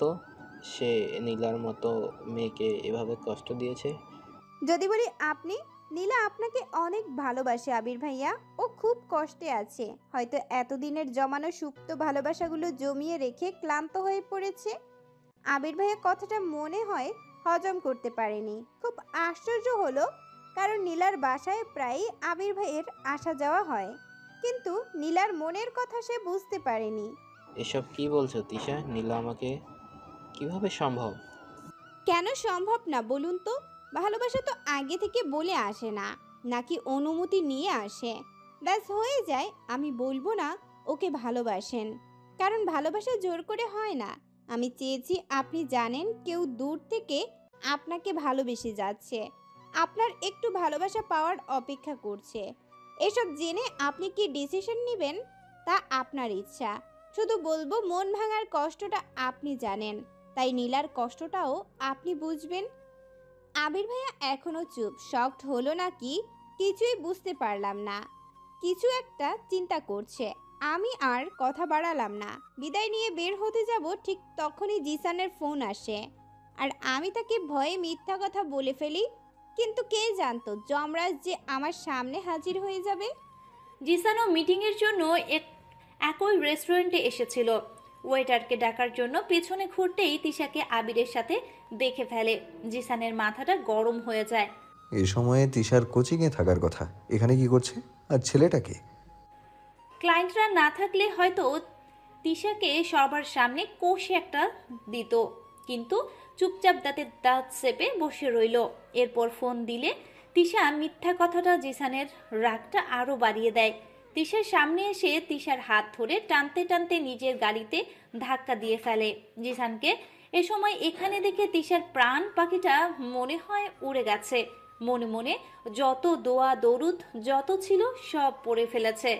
সে নীলার মতো মেয়েকে এভাবে কষ্ট দিয়েছে? যদি বলি আপনি, নীলা আপনাকে অনেক ভালোবাসে আবির ভাইয়া। ও খুব কষ্টে আছে, হয়তো এতদিনের জমানো সুপ্ত ভালোবাসাগুলো জমিয়ে রেখে ক্লান্ত হয়ে পড়েছে। আবির ভাইয়া কথাটা মনে হয় হজম করতে পারেনি। খুব আশ্চর্য হলো, কারণ নীলার বাসায় প্রায়ই আবির ভাইয়ের আসা যাওয়া হয়, কিন্তু নীলার মনের কথা সে বুঝতে পারেনি। এসব কি বলছো তিশা? নীলা আমাকে কিভাবে সম্ভব? কেন সম্ভব না বলুন তো? ভালোবাসা তো আগে থেকে বলে আসে না, নাকি অনুমতি নিয়ে আসে, ব্যাস হয়ে যায়। আমি বলবো না ওকে ভালোবাসেন, কারণ ভালোবাসা জোর করে হয় না। আমি চেয়েছি আপনি জানেন কেউ দূর থেকে আপনাকে ভালোবেসে যাচ্ছে, আপনার একটু ভালোবাসা পাওয়ার অপেক্ষা করছে। এসব জেনে আপনি কি ডিসিশন নেবেন তা আপনার ইচ্ছা। শুধু বলবো মন ভাঙার কষ্টটা আপনি জানেন, তাই নীলার কষ্টটাও আপনি বুঝবেন। আবির ভাইয়া এখনো চুপ, শকড হলো নাকি কিছুই বুঝতে পারলাম না। কিছু একটা চিন্তা করছে। আমি আর কথা বাড়ালাম না, বিদায় নিয়ে বের হতে যাব, ঠিক তখনই জিসানের ফোন আসে, আর আমি তাকে ভয়ে মিথ্যা কথা বলে ফেলি। কিন্তু কে জানতো যমরাজ যে আমার সামনে হাজির হয়ে যাবে। জিসানও মিটিংয়ের জন্য একই রেস্টুরেন্টে এসেছিল। ওয়েটারকে ডাকার জন্য পেছনে ঘুরতেই তিশাকে আবিরের সাথে দেখে ফেলে। জিসানের মাথাটা গরম হয়ে যায়। এই সময়ে তিশার কোচিংয়ে থাকার কথা, এখানে কি করছে? আর ছেলেটাকে? ক্লায়েন্টরা না থাকলে হয়তো তিশাকে সবার সামনে কষে একটা দিত, কিন্তু চুপচাপ দাঁত চেপে বসে রইল। এরপর ফোন দিলে তিশা মিথ্যা কথাটা জিসানের রাগটা আরও বাড়িয়ে দেয়। তিশার সামনে এসে তিশার হাত ধরে টানতে টানতে নিজের গাড়িতে ধাক্কা দিয়ে ফেলে জিসানকে। এ সময় এখানে দেখে তিশার প্রাণ পাখিটা মনে হয় উড়ে গেছে। মনে মনে যত দোয়া দরুদ যত ছিল সব পড়ে ফেলেছে।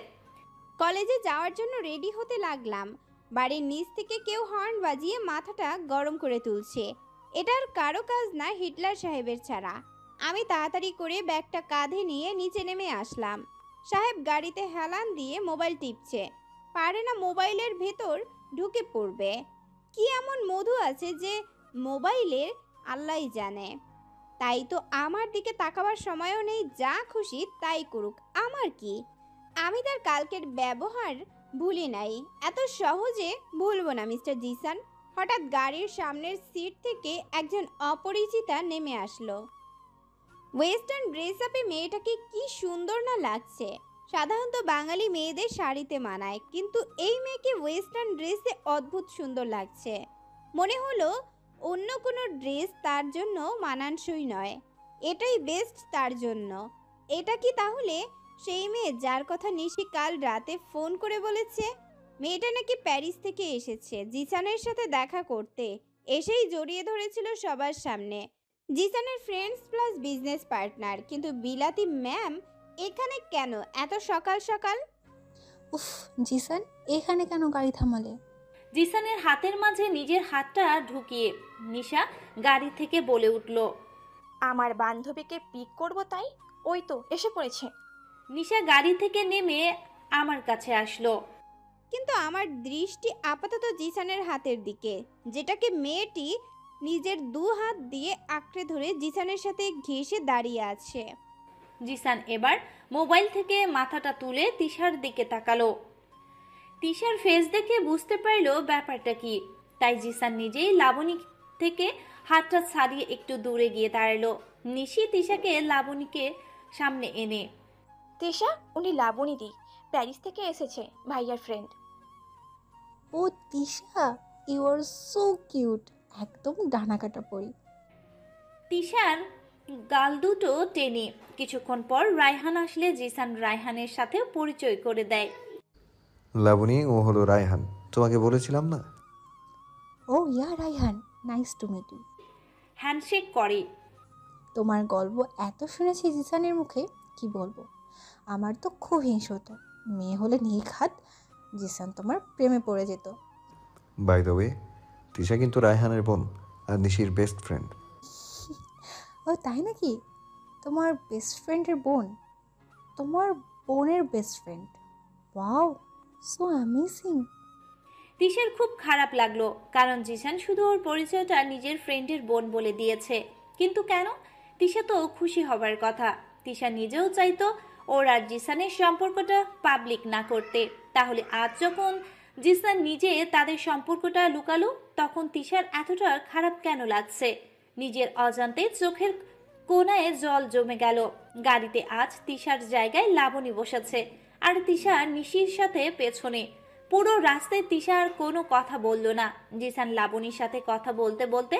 কলেজে যাওয়ার জন্য রেডি হতে লাগলাম। বাড়ির নিচ থেকে কেউ হর্ন বাজিয়ে মাথাটা গরম করে তুলছে। এটার কারো কাজ না হিটলার সাহেবের ছাড়া। আমি তাড়াতাড়ি করে ব্যাগটা কাঁধে নিয়ে নিচে নেমে আসলাম। সাহেব গাড়িতে হেলান দিয়ে মোবাইল টিপছে, পারে না মোবাইলের ভেতর ঢুকে পড়বে। কি এমন মধু আছে যে মোবাইলের আল্লাহই জানে। তাই তো আমার দিকে তাকাবার সময়ও নেই, যা খুশি তাই করুক, আমার কি। আমি তার কালকের ব্যবহার ভুলি নাই, এত সহজে ভুলবো না মিস্টার জিসান। হঠাৎ গাড়ির সামনের সিট থেকে একজন অপরিচিতা নেমে আসলো। ওয়েস্টার্ন ড্রেস আপে মেয়েটাকে কি সুন্দর না লাগছে। সাধারণত বাঙালি মেয়েদের শাড়িতে মানায়, কিন্তু এই মেয়েকে ওয়েস্টার্ন ড্রেসে অদ্ভুত সুন্দর লাগছে। মনে হলো অন্য কোনো ড্রেস তার জন্য মানানসই নয়, এটাই বেস্ট তার জন্য। এটা কি তাহলে সেই মেয়ে যার কথা নিশি কাল রাতে ফোন করে বলেছে? মেয়েটা নাকি প্যারিস থেকে এসেছে জিসানের সাথে দেখা করতে, এসেই জড়িয়ে ধরেছিল সবার সামনে। জিসানের ফ্রেন্ডস প্লাস বিজনেস পার্টনার, কিন্তু বিলাতি ম্যাম এখানে কেন এত সকাল সকাল? উফ, জিসান এখানে কেন গাড়ি থামালে? জিসানের হাতের মাঝে নিজের হাতটা ঢুকিয়ে নিশা গাড়ি থেকে বলে উঠল, আমার বান্ধবীকে পিক করব, তাই ওই তো এসে পড়েছে। নিশা গাড়ি থেকে নেমে আমার কাছে আসলো। কিন্তু আমার দৃষ্টি আপাতত জিসানের হাতের দিকে, যেটাকে মেয়েটি নিজের দু হাত দিয়ে আঁকড়ে ধরে জিসানের সাথে ঘেঁষে দাঁড়িয়ে আছে। জিসান এবার মোবাইল থেকে মাথাটা তুলে তিশার দিকে তাকালো। তিশার ফেস দেখে বুঝতে পারলো ব্যাপারটা কি, তাই জিসান নিজেই লাবণী থেকে হাতটা ছাড়িয়ে একটু দূরে গিয়ে দাঁড়ালো। নিশি তিশাকে লাবণীকে সামনে এনে, তিশা, উনি লাবণী দি, প্যারিস থেকে এসেছে, ভাইয়ার ফ্রেন্ড। ও Tisha, you are so cute, একদম ডানা কাটা পরি। তিশার গাল দুটো টেনে। কিছুক্ষণ পর রায়হান আসলে জিসান রায়হানের সাথে পরিচয় করে দেয়। লাবণী, ও হলো রায়হান, তোমাকে বলেছিলাম না? Oh yeah Raihan, nice to meet you. Handshake করে। তোমার গল্প এত শুনেছি জিসানের মুখে, কি বলবো। আমার তো খুব হিংসা হতো, মেয়ে হলে নির্ঘাত জিসান তোমার প্রেমে পড়ে যেত। বাই দ্য ওয়ে, তিশা কিন্তু রায়হানের বোন আর নিশির বেস্ট ফ্রেন্ড। ও তাই নাকি? তোমার বেস্ট ফ্রেন্ডের বোন? তোমার বোনের best friend? Wow, so amazing. তিশার খুব খারাপ লাগলো, কারণ জিসান শুধু ওর পরিচয়টা নিজের ফ্রেন্ডের বোন বলে দিয়েছে। কিন্তু কেন? তিশা তো খুশি হবার কথা। তিশা নিজেও চাইতো ওর আর জিসানের সম্পর্কটা পাবলিক না করতে। তাহলে আজ যখন জিসান নিজে তাদের সম্পর্কটা লুকালো, তখন তিশার এতটা খারাপ কেন লাগছে? নিজের অজান্তে চোখের কোণায় জল জমে গেল। গাড়িতে আজ তিশার জায়গায় লাবণী বসেছে, আর তিশা নিশির সাথে পেছনে। পুরো রাস্তায় তিশা আর কোনো কথা বলল না। জিসান লাবণীর সাথে কথা বলতে বলতে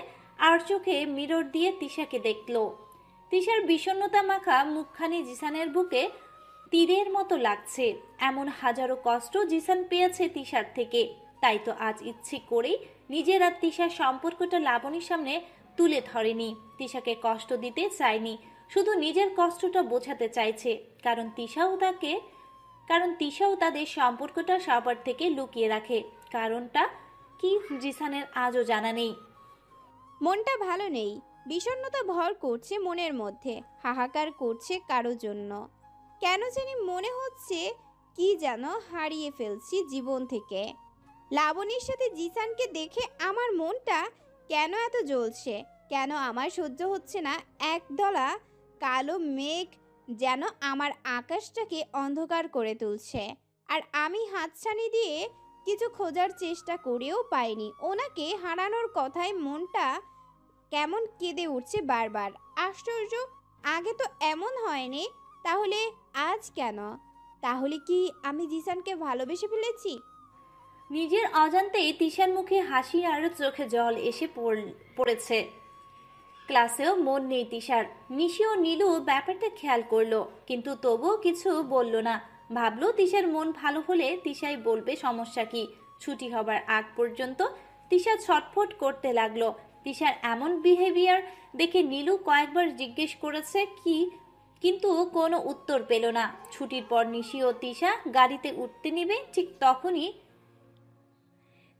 আর চোখে মিরর দিয়ে তিশাকে দেখলো। তিশার বিষণ্ণতা মাখা মুখখানি জিসানের বুকে তীরের মতো লাগছে। এমন হাজারো কষ্ট জিসান পেয়েছে তিশার থেকে, তাই তো আজ ইচ্ছে করেই নিজের আর তিশার সম্পর্কটা লাবণীর সামনে তুলে ধরেনি। তিশাকে কষ্ট দিতে চায়নি, শুধু নিজের কষ্টটা বোঝাতে চাইছে। কারণ তিশাও তাদের সম্পর্কটা সবার থেকে লুকিয়ে রাখে। কারণটা কি জিসানের আজও জানা নেই। মনটা ভালো নেই, বিষণ্ণতা ভর করছে মনের মধ্যে, হাহাকার করছে কারো জন্য। কেন জানি মনে হচ্ছে কি যেন হারিয়ে ফেলছি জীবন থেকে। লাবণীর সাথে জিসানকে দেখে আমার মনটা কেন এত জ্বলছে, কেন আমার সহ্য হচ্ছে না। একদলা কালো মেঘ যেন আমার আকাশটাকে অন্ধকার করে তুলছে, আর আমি হাতছানি দিয়ে কিছু খোঁজার চেষ্টা করেও পাইনি। ওনাকে হারানোর কথায় মনটা কেমন কেঁদে উঠছে বারবার। আশ্চর্য, আগে তো এমন হয়নি, তাহলে আজ কেন? তাহলে কি আমি জিসানকে ভালোবেসে ফেলেছি? নিজের অজান্তেই তিশার মুখে হাসি আর চোখে জল এসে পড়েছে। ক্লাসেও মন নেই তিশার। নিশি ও নীলু ব্যাপারটা খেয়াল করলো, কিন্তু তবুও কিছু বলল না। ভাবলো তিশার মন ভালো হলে তিশাই বলবে, সমস্যা কি। ছুটি হবার আগ পর্যন্ত তিশা ছটফট করতে লাগলো। তিশার এমন বিহেভিয়ার দেখে নীলু কয়েকবার জিজ্ঞেস করেছে কিন্তু কোনো উত্তর পেল না। ছুটির পর নিশি ও তিশা গাড়িতে উঠতে নিবে, ঠিক তখনই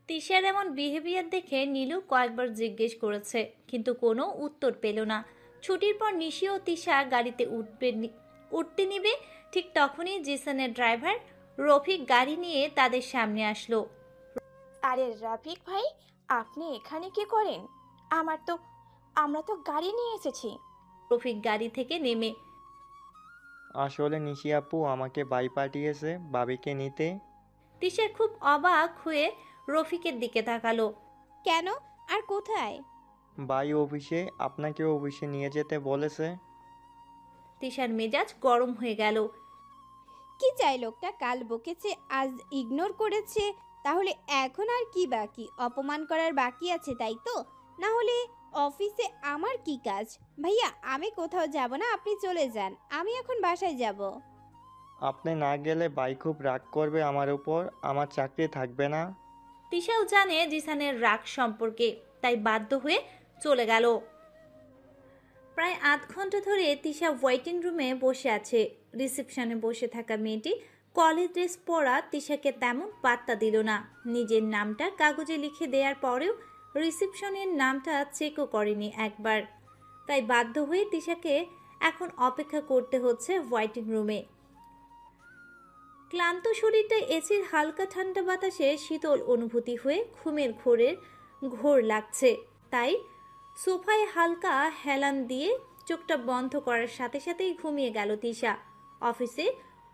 তিশার এমন বিহেভিয়ার দেখে নীলু কয়েকবার জিজ্ঞেস করেছে, কিন্তু কোনো উত্তর পেল না। ছুটির পর নিশি ও তিশা গাড়িতে উঠতে নিবে, ঠিক তখনই জিসানের ড্রাইভার রফিক গাড়ি নিয়ে তাদের সামনে আসলো। আরে রাফিক ভাই, আপনি এখানে কি করেন? আমরা তো গাড়ি নিয়ে এসেছি। রফিক গাড়ি থেকে নেমে আসলে নিশি আপু আমাকে বাই পাঠিয়েছে বাবিকে নিতে। তিশা খুব অবাক হয়ে রফিকের দিকে তাকালো। কেন আর কোথায়? বাই অফিসে, আপনাকেও অফিসে নিয়ে যেতে বলেছে। তিশার মেজাজ গরম হয়ে গেল। কি চাই লোকটা? কাল বকেছে, আজ ইগনোর করেছে, তাহলে এখন আর কি বাকি? অপমান করার বাকি আছে তাই তো? না হলে অফিসে আমার কি কাজ? ভাইয়া আমি কোথাও যাব না, আপনি চলে যান, আমি এখন বাসায় যাব। আপনি না গেলে বাই খুব রাগ করবে আমার উপর, আমার চাকরি থাকবে না। তিশাও জানে জিসানের রাগ সম্পর্কে, তাই বাধ্য হয়ে চলে গেল। প্রায় আধ ঘন্টা ধরে তিশা ওয়েটিং রুমে বসে আছে। রিসেপশনে বসে থাকা মেয়েটি কলেজ ড্রেস পরা তিশাকে তেমন পাত্তা দিল না। নিজের নামটা কাগজে লিখে দেওয়ার পরেও রিসেপশনের নামটা চেকও করেনি একবার। তাই বাধ্য হয়ে তিশাকে এখন অপেক্ষা করতে হচ্ছে ওয়েটিং রুমে। ক্লান্ত শরীরটা এসির হালকা ঠান্ডা বাতাসে শীতল অনুভূতি হয়ে ঘুমের ঘোর লাগছে। তাই সোফায় হালকা হেলান দিয়ে চোখটা বন্ধ করার সাথে সাথেই ঘুমিয়ে গেল তিশা। অফিসে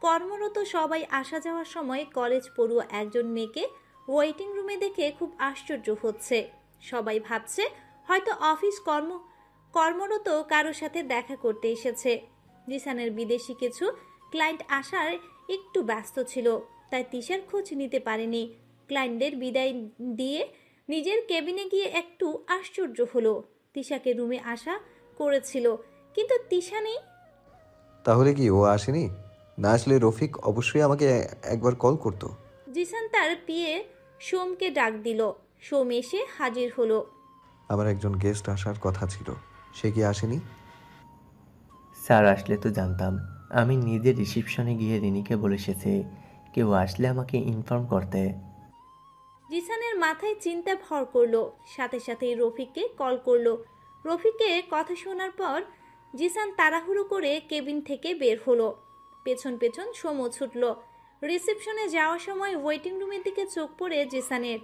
কর্মরত সবাই আসা যাওয়ার সময় কলেজ পড়ুয়া একজন মেয়েকে ওয়েটিং রুমে দেখে খুব আশ্চর্য হচ্ছে। সবাই ভাবছে হয়তো অফিস কর্মরত কারোর সাথে দেখা করতে এসেছে। জিসানের বিদেশি কিছু ক্লায়েন্ট আসার একটু ব্যস্ত ছিল, তাই তিশার খোঁজ নিতে পারেনি। ক্লায়েন্টদের বিদায় দিয়ে নিজের কেবিনে গিয়ে একটু আশ্চর্য হলো। তিশাকে রুমে আসা করেছিল, কিন্তু তিশা নেই। তাহলে কি ও আসেনি? না আসলে রফিক অবশ্যই আমাকে একবার কল করতো। জিসান তার পিয়ে সোমকে ডাক দিল। সোম এসে হাজির হলো। আমার একজন গেস্ট আসার কথা ছিল, সে কি আসেনি? স্যার আসলে তো জানতাম। আমি নিজে রিসেপশনে গিয়ে রিনিকে বলে এসেছি কেউ আসলে আমাকে ইনফর্ম করতে। জিসানের মাথায় চিন্তা ভর করলো, সাথে সাথেই রফিককে কল করলো। রফিককে কথা শোনার পর জিসান তাড়াহুড়ো করে কেবিন থেকে বের হলো। পেছন পেছন সোমও ছুটল। রিসেপশনে যাওয়ার সময় ওয়েটিং রুমের দিকে চোখ পড়ে জিসানের।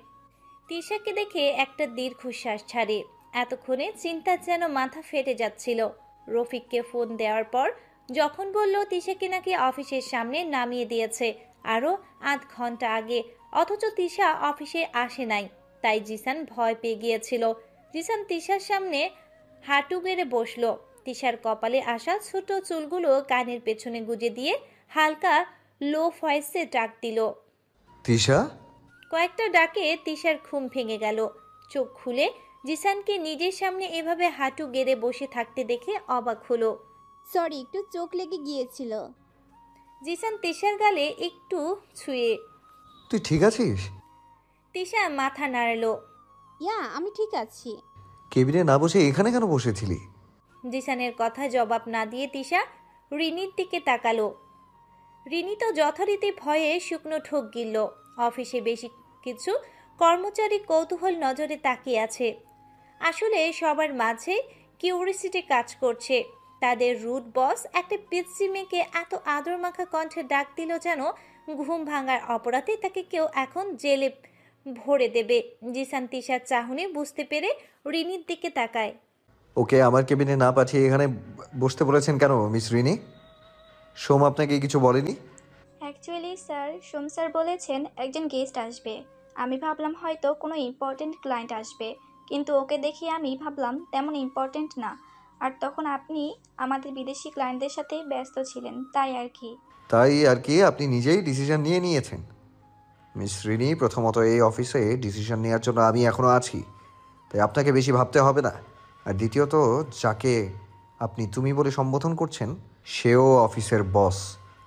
তিশাকে দেখে একটা দীর্ঘশ্বাস ছাড়ে। এতক্ষণে চিন্তা যেন মাথা ফেটে যাচ্ছিল। রফিককে ফোন দেওয়ার পর যখন বলল তিশাকে নাকি অফিসের সামনে নামিয়ে দিয়েছে আরও আধ ঘন্টা আগে, অথচ তিশা অফিসে আসে নাই, তাই জিসান ভয় পেয়ে গিয়েছিল। জিসান তিশার সামনে হাঁটু গেড়ে বসলো। তিশার কপালে আসা ছোট চুলগুলো কানের পেছনে গুজে দিয়ে হালকা লো ভয়েসে ডাক দিল, তিশা। কয়েকটা ডাকে তিশার ঘুম ভেঙে গেল। চোখ খুলে জিসানকে নিজের সামনে এভাবে হাঁটু গেড়ে বসে থাকতে দেখে অবাক হলো। সরি, একটু চোখ লেগে গিয়েছিল। জিসান তিশার গালে একটু ছুঁয়ে, তুই ঠিক আছিস? তিশা মাথা নাড়ালো। ইয়া আমি ঠিক আছি। কেবিনে না বসে এখানে কেন বসেছিলি? জিসানের কথা জবাব না দিয়ে তিশা রিনির দিকে তাকালো। রিনি তো যথারীতি ভয়ে শুকনো ঠোক গিলল। অফিসে বেশি কিছু কর্মচারী কৌতূহল নজরে তাকিয়ে আছে। আসলে সবার মাঝে কিউরিসিটি কাজ করছে। তাদের রুট বস একটা পিচ্চি মেয়েকে এত আদর মাখা কণ্ঠে ডাক দিল যেন ঘুম ভাঙার অপরাধে তাকে কেউ এখন জেলে ভরে দেবে। জিসান তিশার চাহনি বুঝতে পেরে রিনির দিকে তাকায়। ওকে আমার কেবিনে না পাঠিয়ে এখানে বসতে বলেছেন কেন মিস রিনি? সোম আপনাকে কিছু বলেনি? অ্যাকচুয়ালি স্যার, সোম স্যার বলেছেন একজন গেস্ট আসবে। আমি ভাবলাম হয়তো কোনো ইম্পর্টেন্ট ক্লায়েন্ট আসবে, কিন্তু ওকে দেখি আমি ভাবলাম তেমন ইম্পর্টেন্ট না। আর তখন আপনি আমাদের বিদেশি ক্লায়েন্টদের সাথে ব্যস্ত ছিলেন, তাই আর কি। আপনি নিজেই ডিসিশন নিয়ে নিয়েছেন? মিস রিনি, প্রথমত এই অফিসে ডিসিশন নেওয়ার জন্য আমি এখনও আছি, তাই আপনাকে বেশি ভাবতে হবে না। আর দ্বিতীয়ত, যাকে আপনি তুমি বলে সম্বোধন করছেন সেও অফিসের বস,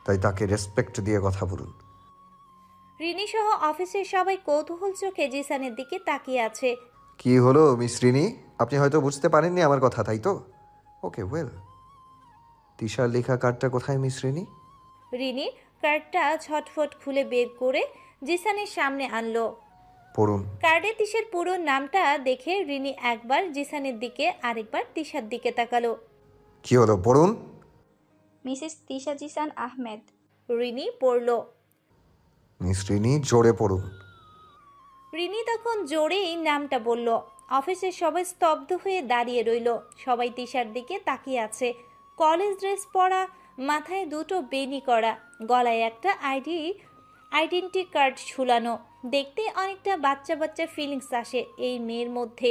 তাই তাকে রেসপেক্ট দিয়ে কথা বলুন। রিনি সহ অফিসের সবাই কৌতূহল চোখে জিসানের দিকে তাকিয়ে আছে। কি হলো মিস রিনি? আপনি হয়তো বুঝতে পারেননি আমার কথা, তাই তো? ওকে ওয়েল। তিশার লেখা কার্ডটা কোথায় মিস রিনি? রিনি কার্ডটা ঝটফট খুলে বের করে জিসানের সামনে আনলো। পড়ুন। কার্ডে তিশার পুরো নামটা দেখে রিনি একবার জিসানের দিকে আরেকবার তিশার দিকে তাকালো। কি হলো, পড়ুন। মিসেস তিশা জিসান আহমেদ। রিনি পড়ল। মিস রিনি, জোরে পড়ুন। রিনি তখন জোরেই নামটা বলল। অফিসের সবাই স্তব্ধ হয়ে দাঁড়িয়ে রইল। সবাই তিশার দিকে তাকিয়ে আছে। কলেজ ড্রেস পরা, মাথায় দুটো বেনি করা, গলায় একটা আইডেন্টি কার্ড ঝুলানো। দেখতে অনেকটা বাচ্চা বাচ্চা ফিলিংস আসে এই মেয়ের মধ্যে।